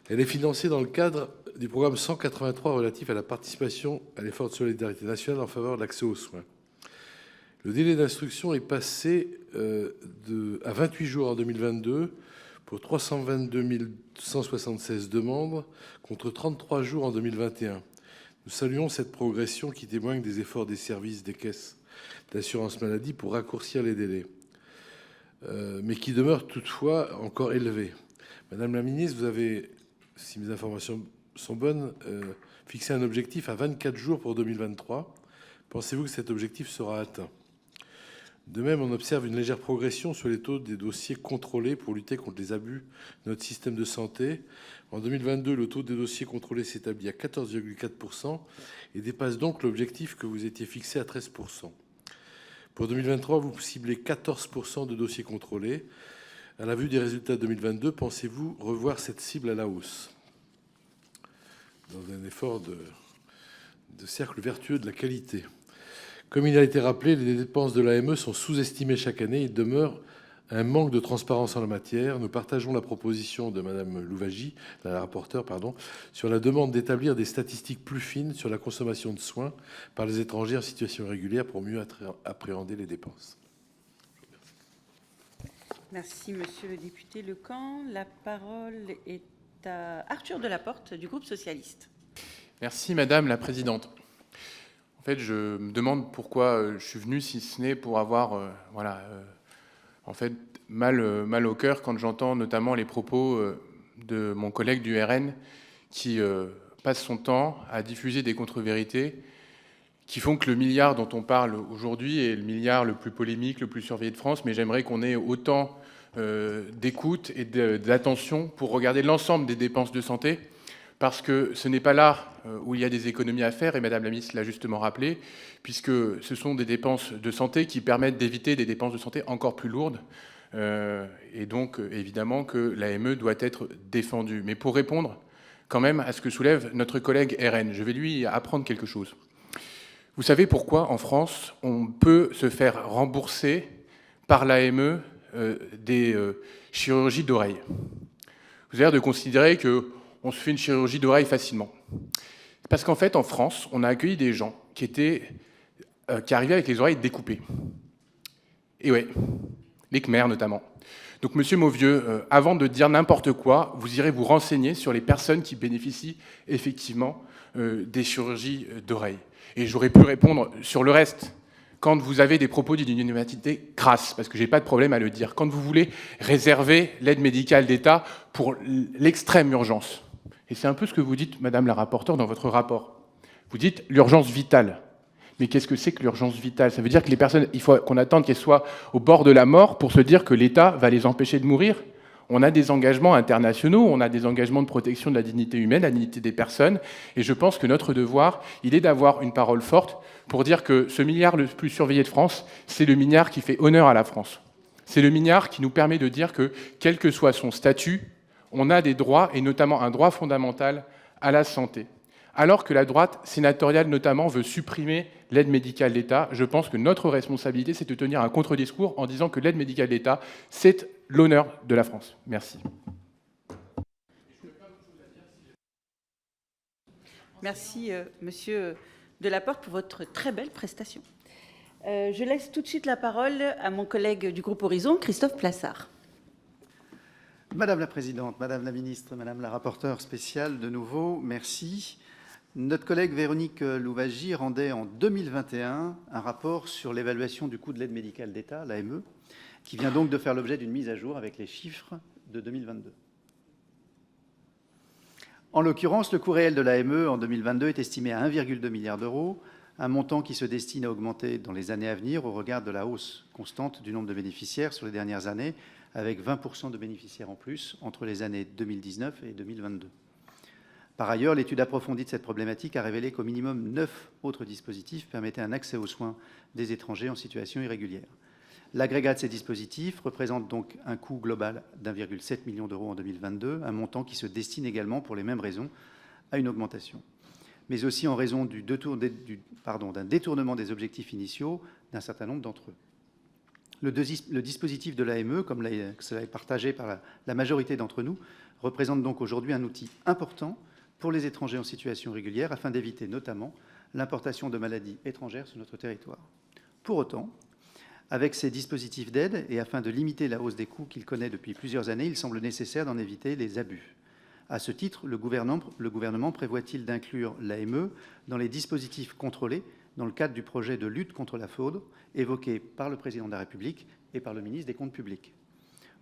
Elle est financée dans le cadre du programme 183 relatif à la participation à l'effort de solidarité nationale en faveur de l'accès aux soins. Le délai d'instruction est passé à 28 jours en 2022 pour 322 176 demandes contre 33 jours en 2021. Nous saluons cette progression qui témoigne des efforts des services des caisses d'assurance maladie pour raccourcir les délais. Mais qui demeure toutefois encore élevé. Madame la ministre, vous avez, si mes informations sont bonnes, fixé un objectif à 24 jours pour 2023. Pensez-vous que cet objectif sera atteint? De même, on observe une légère progression sur les taux des dossiers contrôlés pour lutter contre les abus de notre système de santé. En 2022, le taux des dossiers contrôlés s'établit à 14,4% et dépasse donc l'objectif que vous étiez fixé à 13%. Pour 2023, vous ciblez 14% de dossiers contrôlés. À la vue des résultats de 2022, pensez-vous revoir cette cible à la hausse dans un effort de cercle vertueux de la qualité? Comme il a été rappelé, les dépenses de l'AME sont sous-estimées chaque année. Il demeure un manque de transparence en la matière. Nous partageons la proposition de Madame Louwagie, la rapporteure, sur la demande d'établir des statistiques plus fines sur la consommation de soins par les étrangers en situation irrégulière pour mieux appréhender les dépenses. Merci, Monsieur le député Lecamp. La parole est à Arthur Delaporte du groupe socialiste. Merci, Madame la Présidente. En fait, je me demande pourquoi je suis venu, si ce n'est pour avoir en fait, mal au cœur quand j'entends notamment les propos de mon collègue du RN qui passe son temps à diffuser des contre-vérités qui font que le milliard dont on parle aujourd'hui est le milliard le plus polémique, le plus surveillé de France, mais j'aimerais qu'on ait autant d'écoute et d'attention pour regarder l'ensemble des dépenses de santé, parce que ce n'est pas là où il y a des économies à faire, et Madame la ministre l'a justement rappelé, puisque ce sont des dépenses de santé qui permettent d'éviter des dépenses de santé encore plus lourdes, et donc évidemment que l'AME doit être défendue. Mais pour répondre quand même à ce que soulève notre collègue RN, je vais lui apprendre quelque chose. Vous savez pourquoi en France on peut se faire rembourser par l'AME des chirurgies d'oreille? Vous avez l'air de considérer qu'on se fait une chirurgie d'oreille facilement. Parce qu'en fait, en France, on a accueilli des gens qui arrivaient avec les oreilles découpées. Et ouais, les Khmers notamment. Donc, Monsieur Mauvieux, avant de dire n'importe quoi, vous irez vous renseigner sur les personnes qui bénéficient effectivement des chirurgies d'oreille. Et j'aurais pu répondre sur le reste. Quand vous avez des propos d'une inhumanité crasse, parce que je n'ai pas de problème à le dire, quand vous voulez réserver l'aide médicale d'État pour l'extrême urgence, et c'est un peu ce que vous dites, Madame la rapporteure, dans votre rapport. Vous dites l'urgence vitale. Mais qu'est-ce que c'est que l'urgence vitale? Ça veut dire que les personnes, il faut qu'on attende qu'elles soient au bord de la mort pour se dire que l'État va les empêcher de mourir? On a des engagements internationaux, on a des engagements de protection de la dignité humaine, la dignité des personnes, et je pense que notre devoir, il est d'avoir une parole forte pour dire que ce milliard le plus surveillé de France, c'est le milliard qui fait honneur à la France. C'est le milliard qui nous permet de dire que, quel que soit son statut, on a des droits, et notamment un droit fondamental à la santé. Alors que la droite sénatoriale, notamment, veut supprimer l'aide médicale d'État, je pense que notre responsabilité, c'est de tenir un contre-discours en disant que l'aide médicale d'État, c'est l'honneur de la France. Merci. Merci, monsieur Delaporte, pour votre très belle prestation. Je laisse tout de suite la parole à mon collègue du groupe Horizon, Christophe Plassard. Madame la présidente, madame la ministre, madame la rapporteure spéciale, de nouveau, merci. Notre collègue Véronique Louwagie rendait en 2021 un rapport sur l'évaluation du coût de l'aide médicale d'État, l'AME, qui vient donc de faire l'objet d'une mise à jour avec les chiffres de 2022. En l'occurrence, le coût réel de l'AME en 2022 est estimé à 1,2 milliard d'euros, un montant qui se destine à augmenter dans les années à venir au regard de la hausse constante du nombre de bénéficiaires sur les dernières années, avec 20% de bénéficiaires en plus entre les années 2019 et 2022. Par ailleurs, l'étude approfondie de cette problématique a révélé qu'au minimum 9 autres dispositifs permettaient un accès aux soins des étrangers en situation irrégulière. L'agrégat de ces dispositifs représente donc un coût global d'1,7 million d'euros en 2022, un montant qui se destine également, pour les mêmes raisons, à une augmentation, mais aussi en raison d'un détournement des objectifs initiaux d'un certain nombre d'entre eux. Le dispositif de l'AME, comme cela est partagé par la majorité d'entre nous, représente donc aujourd'hui un outil important pour les étrangers en situation régulière, afin d'éviter notamment l'importation de maladies étrangères sur notre territoire. Pour autant, avec ces dispositifs d'aide et afin de limiter la hausse des coûts qu'il connaît depuis plusieurs années, il semble nécessaire d'en éviter les abus. À ce titre, le gouvernement prévoit-il d'inclure l'AME dans les dispositifs contrôlés dans le cadre du projet de lutte contre la fraude évoqué par le Président de la République et par le ministre des Comptes publics?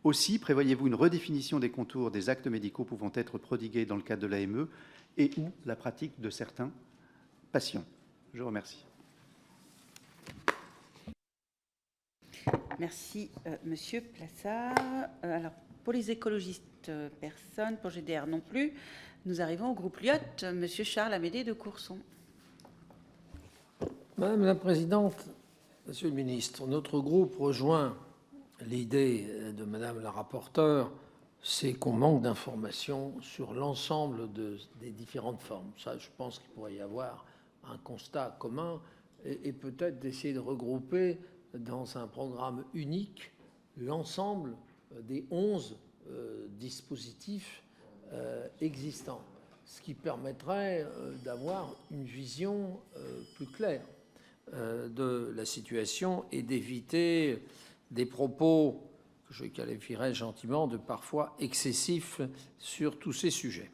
Aussi, prévoyez-vous une redéfinition des contours des actes médicaux pouvant être prodigués dans le cadre de l'AME et ou la pratique de certains patients? Je vous remercie. Merci, monsieur Plassard. Alors, pour les écologistes, personne. Pour GDR non plus. Nous arrivons au groupe Lyot. Monsieur Charles Amédée de Courson. Madame la présidente, monsieur le ministre, notre groupe rejoint l'idée de madame la rapporteure, c'est qu'on manque d'informations sur l'ensemble des différentes formes. Ça, je pense qu'il pourrait y avoir un constat commun et peut-être d'essayer de regrouper dans un programme unique l'ensemble des 11 dispositifs existants, ce qui permettrait d'avoir une vision plus claire de la situation et d'éviter des propos que je qualifierais gentiment de parfois excessifs sur tous ces sujets.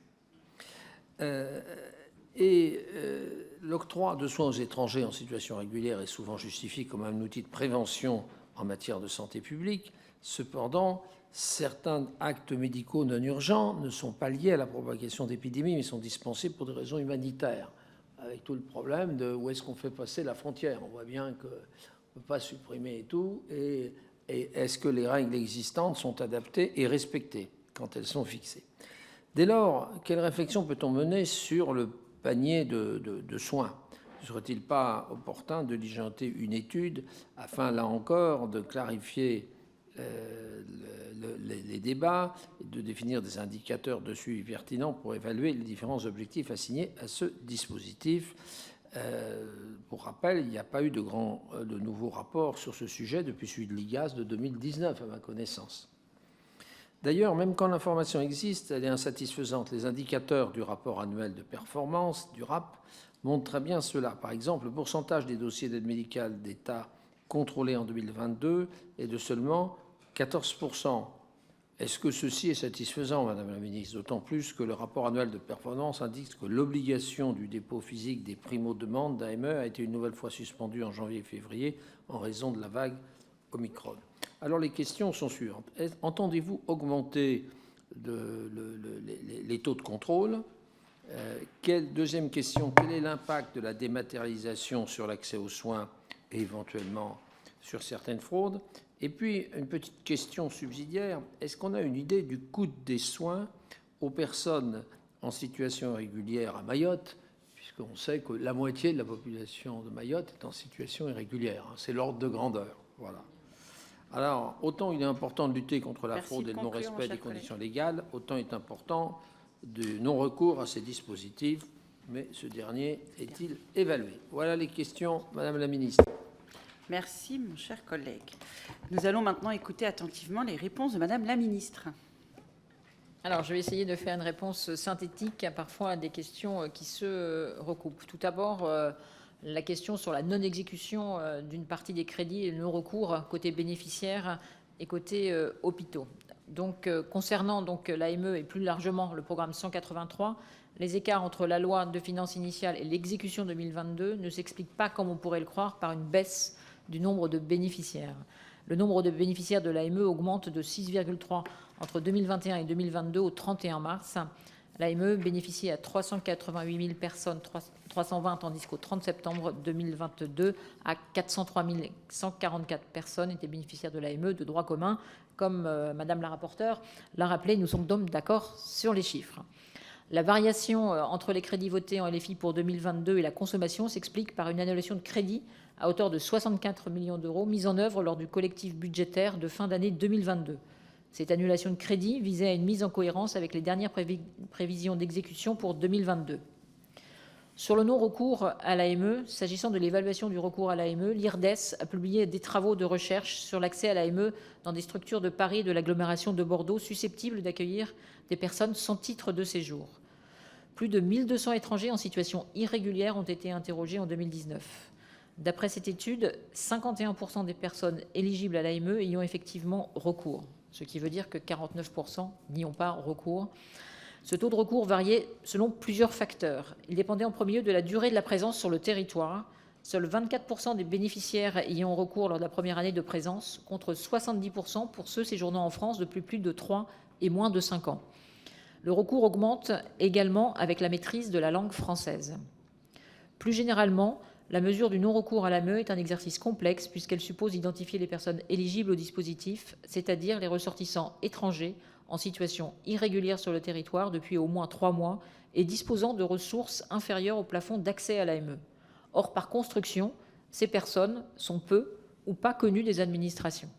L'octroi de soins aux étrangers en situation régulière est souvent justifié comme un outil de prévention en matière de santé publique. Cependant, certains actes médicaux non urgents ne sont pas liés à la propagation d'épidémies, mais sont dispensés pour des raisons humanitaires, avec tout le problème de où est-ce qu'on fait passer la frontière. On voit bien qu'on ne peut pas supprimer et tout, et est-ce que les règles existantes sont adaptées et respectées quand elles sont fixées? Dès lors, quelle réflexion peut-on mener sur le panier de soins? Ne serait-il pas opportun de diligenter une étude afin, là encore, de clarifier les débats et de définir des indicateurs de suivi pertinents pour évaluer les différents objectifs assignés à ce dispositif? Pour rappel, il n'y a pas eu de nouveaux rapports sur ce sujet depuis celui de l'IGAS de 2019, à ma connaissance. D'ailleurs, même quand l'information existe, elle est insatisfaisante. Les indicateurs du rapport annuel de performance, du RAP, montrent très bien cela. Par exemple, le pourcentage des dossiers d'aide médicale d'État contrôlés en 2022 est de seulement 14%. Est-ce que ceci est satisfaisant, Madame la Ministre? D'autant plus que le rapport annuel de performance indique que l'obligation du dépôt physique des primo-demandes d'AME a été une nouvelle fois suspendue en janvier et février en raison de la vague Omicron. Alors les questions sont suivantes. Entendez-vous augmenter les taux de contrôle? Deuxième question, quel est l'impact de la dématérialisation sur l'accès aux soins et éventuellement sur certaines fraudes? Et puis, une petite question subsidiaire, est-ce qu'on a une idée du coût des soins aux personnes en situation irrégulière à Mayotte, puisqu'on sait que la moitié de la population de Mayotte est en situation irrégulière, hein, c'est l'ordre de grandeur, voilà. Alors, autant il est important de lutter contre la Merci fraude de et le conclure, mon non-respect des cher conditions légales, autant il est important de non-recours à ces dispositifs, mais ce dernier est-il évalué? Voilà les questions, Madame la Ministre. Merci, mon cher collègue. Nous allons maintenant écouter attentivement les réponses de Madame la Ministre. Alors, je vais essayer de faire une réponse synthétique parfois à des questions qui se recoupent. Tout d'abord, la question sur la non-exécution d'une partie des crédits et le non-recours côté bénéficiaires et côté hôpitaux. Donc, concernant l'AME et plus largement le programme 183, les écarts entre la loi de finances initiale et l'exécution 2022 ne s'expliquent pas, comme on pourrait le croire, par une baisse du nombre de bénéficiaires. Le nombre de bénéficiaires de l'AME augmente de 6,3 entre 2021 et 2022 au 31 mars. L'AME bénéficiait à 388 000 personnes, 320, tandis qu'au 30 septembre 2022, à 403 144 personnes étaient bénéficiaires de l'AME de droit commun. Comme Madame la rapporteure l'a rappelé, nous sommes donc d'accord sur les chiffres. La variation entre les crédits votés en LFI pour 2022 et la consommation s'explique par une annulation de crédits à hauteur de 64 millions d'euros mise en œuvre lors du collectif budgétaire de fin d'année 2022. Cette annulation de crédit visait à une mise en cohérence avec les dernières prévisions d'exécution pour 2022. Sur le non-recours à l'AME, s'agissant de l'évaluation du recours à l'AME, l'IRDES a publié des travaux de recherche sur l'accès à l'AME dans des structures de Paris et de l'agglomération de Bordeaux susceptibles d'accueillir des personnes sans titre de séjour. Plus de 1200 étrangers en situation irrégulière ont été interrogés en 2019. D'après cette étude, 51% des personnes éligibles à l'AME y ont effectivement recours, ce qui veut dire que 49% n'y ont pas recours. Ce taux de recours variait selon plusieurs facteurs. Il dépendait en premier lieu de la durée de la présence sur le territoire. Seuls 24% des bénéficiaires y ont recours lors de la première année de présence, contre 70% pour ceux séjournant en France depuis plus de 3 et moins de 5 ans. Le recours augmente également avec la maîtrise de la langue française. Plus généralement, la mesure du non-recours à l'AME est un exercice complexe puisqu'elle suppose d'identifier les personnes éligibles au dispositif, c'est-à-dire les ressortissants étrangers en situation irrégulière sur le territoire depuis au moins 3 mois et disposant de ressources inférieures au plafond d'accès à l'AME. Or, par construction, ces personnes sont peu ou pas connues des administrations.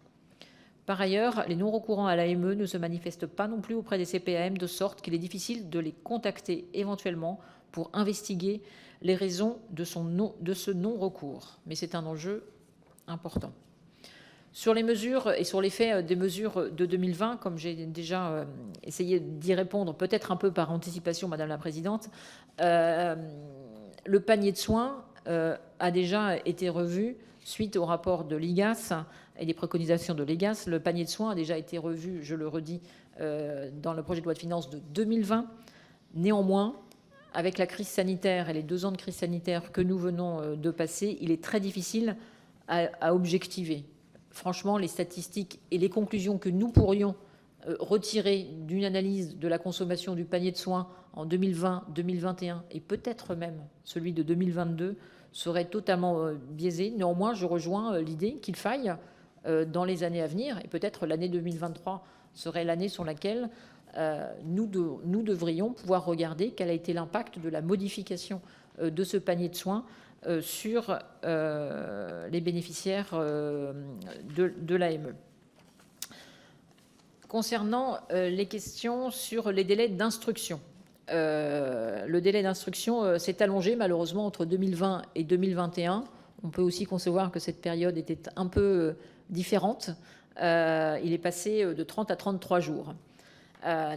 Par ailleurs, les non-recourants à l'AME ne se manifestent pas non plus auprès des CPAM, de sorte qu'il est difficile de les contacter éventuellement pour investiguer les raisons de ce non-recours. Mais c'est un enjeu important. Sur les mesures et sur l'effet des mesures de 2020, comme j'ai déjà essayé d'y répondre, peut-être un peu par anticipation, Madame la Présidente, le panier de soins a déjà été revu suite au rapport de l'IGAS et des préconisations de l'IGAS. Le panier de soins a déjà été revu, je le redis, dans le projet de loi de finances de 2020. Néanmoins, avec la crise sanitaire et les 2 ans de crise sanitaire que nous venons de passer, il est très difficile à objectiver. Franchement, les statistiques et les conclusions que nous pourrions retirer d'une analyse de la consommation du panier de soins en 2020, 2021 et peut-être même celui de 2022 seraient totalement biaisés. Néanmoins, je rejoins l'idée qu'il faille, dans les années à venir, et peut-être l'année 2023 serait l'année sur laquelle nous devrions pouvoir regarder quel a été l'impact de la modification de ce panier de soins sur les bénéficiaires de l'AME. Concernant les questions sur les délais d'instruction, le délai d'instruction s'est allongé malheureusement entre 2020 et 2021. On peut aussi concevoir que cette période était un peu différente. Il est passé de 30 à 33 jours.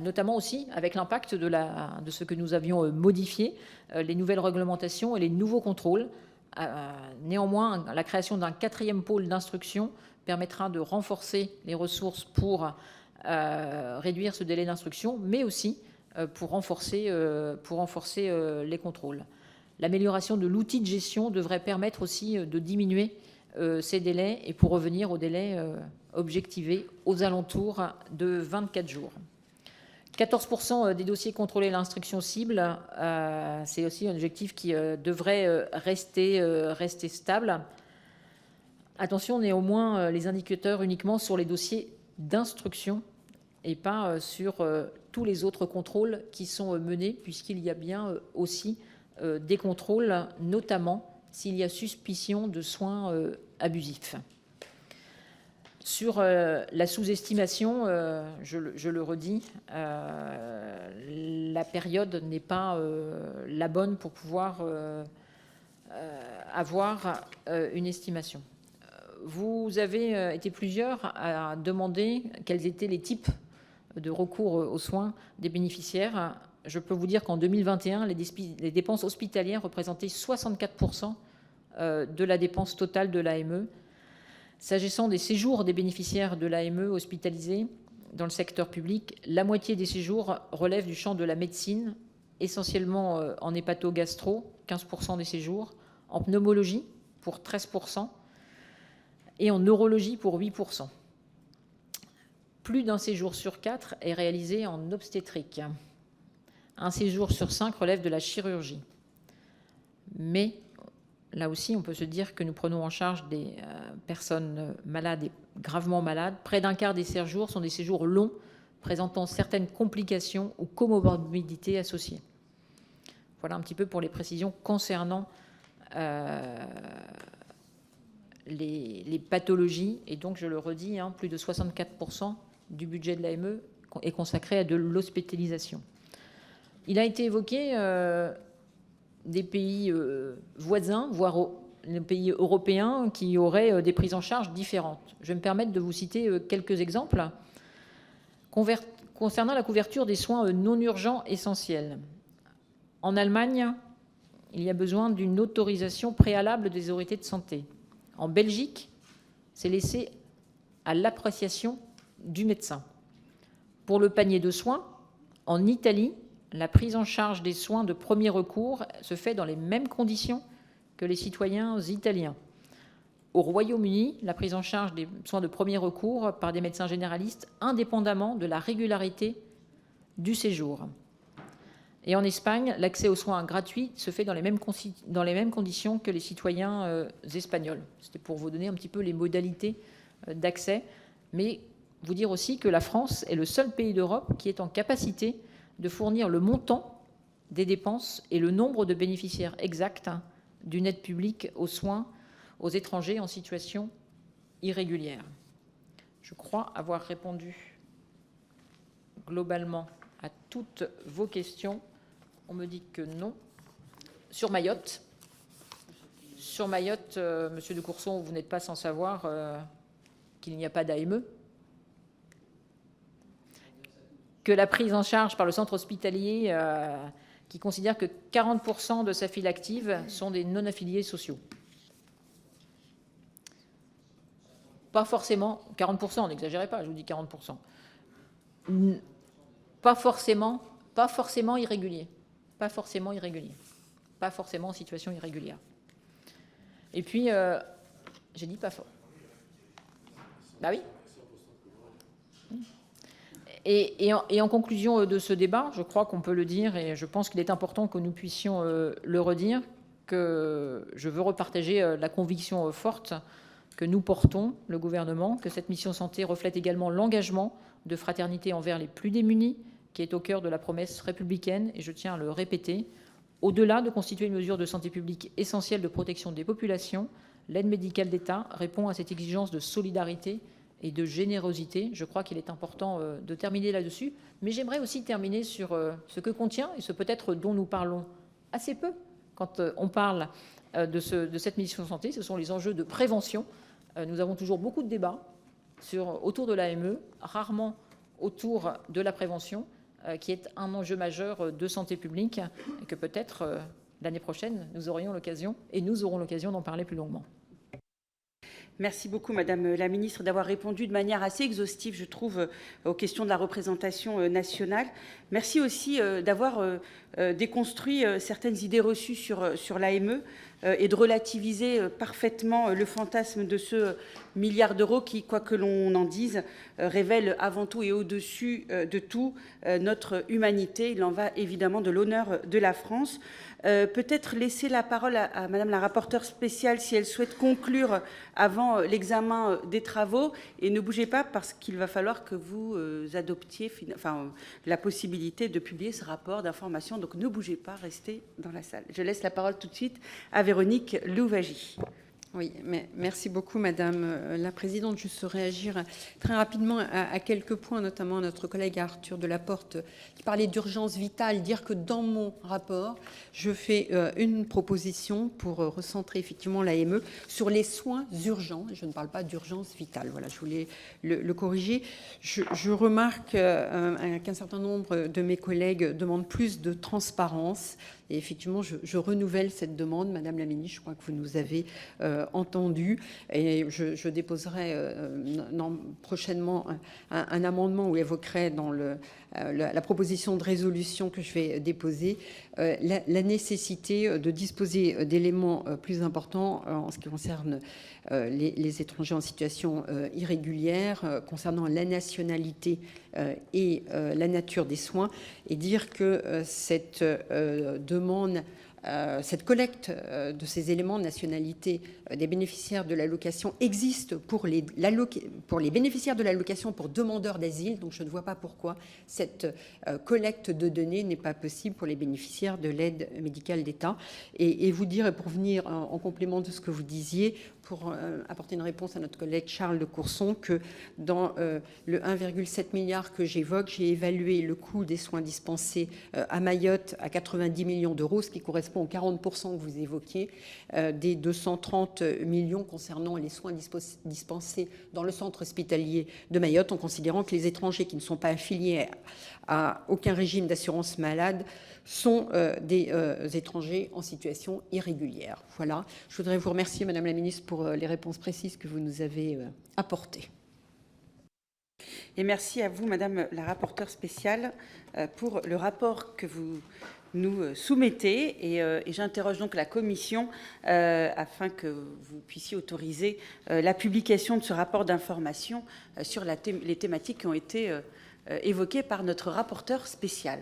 Notamment aussi avec l'impact de ce que nous avions modifié, les nouvelles réglementations et les nouveaux contrôles. Néanmoins, la création d'un 4e pôle d'instruction permettra de renforcer les ressources pour réduire ce délai d'instruction, mais aussi pour renforcer les contrôles. L'amélioration de l'outil de gestion devrait permettre aussi de diminuer ces délais et pour revenir aux délais objectivés aux alentours de 24 jours. 14% des dossiers contrôlés à l'instruction cible, c'est aussi un objectif qui devrait rester stable. Attention néanmoins, les indicateurs uniquement sur les dossiers d'instruction et pas sur tous les autres contrôles qui sont menés, puisqu'il y a bien aussi des contrôles, notamment s'il y a suspicion de soins abusifs. Sur la sous-estimation, je le redis, la période n'est pas la bonne pour pouvoir avoir une estimation. Vous avez été plusieurs à demander quels étaient les types de recours aux soins des bénéficiaires. Je peux vous dire qu'en 2021, les dépenses hospitalières représentaient 64% de la dépense totale de l'AME. S'agissant des séjours des bénéficiaires de l'AME hospitalisés dans le secteur public, la moitié des séjours relèvent du champ de la médecine, essentiellement en hépato-gastro, 15% des séjours, en pneumologie pour 13% et en neurologie pour 8%. Plus d'un séjour sur 4 est réalisé en obstétrique. Un séjour sur 5 relève de la chirurgie. Mais là aussi, on peut se dire que nous prenons en charge des personnes malades et gravement malades. Près d'un quart des séjours sont des séjours longs, présentant certaines complications ou comorbidités associées. Voilà un petit peu pour les précisions concernant les pathologies. Et donc, je le redis, plus de 64% du budget de l'AME est consacré à de l'hospitalisation. Il a été évoqué des pays voisins, voire les pays européens, qui auraient des prises en charge différentes. Je vais me permettre de vous citer quelques exemples. Concernant la couverture des soins non urgents essentiels, en Allemagne, il y a besoin d'une autorisation préalable des autorités de santé. En Belgique, c'est laissé à l'appréciation du médecin. Pour le panier de soins, en Italie, la prise en charge des soins de premier recours se fait dans les mêmes conditions que les citoyens italiens. Au Royaume-Uni, la prise en charge des soins de premier recours par des médecins généralistes, indépendamment de la régularité du séjour. Et en Espagne, l'accès aux soins gratuits se fait dans les mêmes conditions que les citoyens espagnols. C'était pour vous donner un petit peu les modalités d'accès, mais vous dire aussi que la France est le seul pays d'Europe qui est en capacité de fournir le montant des dépenses et le nombre de bénéficiaires exacts d'une aide publique aux soins aux étrangers en situation irrégulière. Je crois avoir répondu globalement à toutes vos questions. On me dit que non. Sur Mayotte, Monsieur de Courson, vous n'êtes pas sans savoir qu'il n'y a pas d'AME, que la prise en charge par le centre hospitalier qui considère que 40% de sa file active sont des non-affiliés sociaux. Pas forcément, 40%, n'exagérez pas, je vous dis 40%. Pas forcément irrégulier. Pas forcément irrégulier. Pas forcément en situation irrégulière. Et puis, j'ai dit pas fort. Bah oui. Et en conclusion de ce débat, je crois qu'on peut le dire, et je pense qu'il est important que nous puissions le redire, que je veux repartager la conviction forte que nous portons, le gouvernement, que cette mission santé reflète également l'engagement de fraternité envers les plus démunis, qui est au cœur de la promesse républicaine, et je tiens à le répéter. Au-delà de constituer une mesure de santé publique essentielle de protection des populations, l'aide médicale d'État répond à cette exigence de solidarité et de générosité. Je crois qu'il est important de terminer là-dessus, mais j'aimerais aussi terminer sur ce que contient, et ce peut-être dont nous parlons assez peu quand on parle de cette mission santé, ce sont les enjeux de prévention. Nous avons toujours beaucoup de débats autour de l'AME, rarement autour de la prévention, qui est un enjeu majeur de santé publique, et que peut-être l'année prochaine, nous aurons l'occasion d'en parler plus longuement. Merci beaucoup, Madame la Ministre, d'avoir répondu de manière assez exhaustive, je trouve, aux questions de la représentation nationale. Merci aussi d'avoir déconstruit certaines idées reçues sur l'AME et de relativiser parfaitement le fantasme de ce milliard d'euros qui, quoi que l'on en dise, révèle avant tout et au-dessus de tout notre humanité. Il en va évidemment de l'honneur de la France. Peut-être laisser la parole à Madame la rapporteure spéciale si elle souhaite conclure avant l'examen des travaux. Et ne bougez pas parce qu'il va falloir que vous adoptiez la possibilité de publier ce rapport d'information. Donc ne bougez pas, restez dans la salle. Je laisse la parole tout de suite à Véronique Louwagie. Oui, mais merci beaucoup, Madame la Présidente. Juste réagir très rapidement à quelques points, notamment notre collègue Arthur Delaporte qui parlait d'urgence vitale. Dire que dans mon rapport, je fais une proposition pour recentrer effectivement l'AME sur les soins urgents. Je ne parle pas d'urgence vitale. Voilà, je voulais le corriger. Je remarque qu'un certain nombre de mes collègues demandent plus de transparence. Et effectivement, je renouvelle cette demande, Madame la Ministre. Je crois que vous nous avez entendu. Et je déposerai prochainement un amendement où évoquerai dans la proposition de résolution que je vais déposer la nécessité de disposer d'éléments plus importants en ce qui concerne les étrangers en situation irrégulière, concernant la nationalité et la nature des soins, et dire que cette demande, cette collecte de ces éléments de nationalité des bénéficiaires de l'allocation existe pour les bénéficiaires de l'allocation pour demandeurs d'asile. Donc je ne vois pas pourquoi cette collecte de données n'est pas possible pour les bénéficiaires de l'aide médicale d'État. Et vous dire, et pour venir en complément de ce que vous disiez, pour apporter une réponse à notre collègue Charles de Courson, que dans le 1,7 milliard que j'évoque, j'ai évalué le coût des soins dispensés à Mayotte à 90 millions d'euros, ce qui correspond aux 40% que vous évoquiez, des 230 millions concernant les soins dispensés dans le centre hospitalier de Mayotte, en considérant que les étrangers qui ne sont pas affiliés à aucun régime d'assurance malade sont des étrangers en situation irrégulière. Voilà. Je voudrais vous remercier, Madame la Ministre, pour les réponses précises que vous nous avez apportées. Et merci à vous, Madame la rapporteure spéciale, pour le rapport que vous nous soumettez. Et j'interroge donc la Commission afin que vous puissiez autoriser la publication de ce rapport d'information sur les thématiques qui ont été évoquées par notre rapporteur spécial.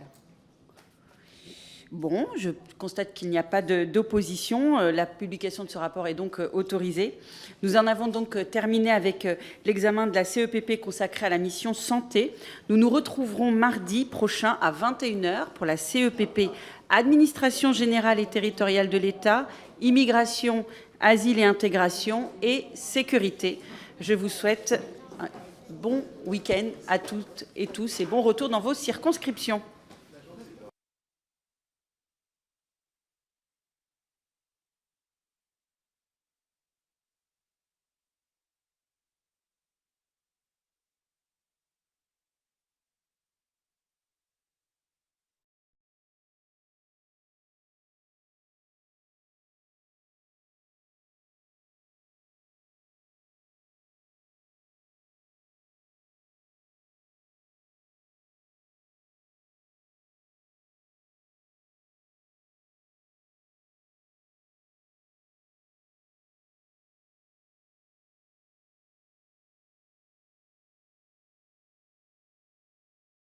Bon, je constate qu'il n'y a pas d'opposition. La publication de ce rapport est donc autorisée. Nous en avons donc terminé avec l'examen de la CEPP consacrée à la mission santé. Nous nous retrouverons mardi prochain à 21h pour la CEPP Administration générale et territoriale de l'État, immigration, asile et intégration et sécurité. Je vous souhaite un bon week-end à toutes et tous et bon retour dans vos circonscriptions.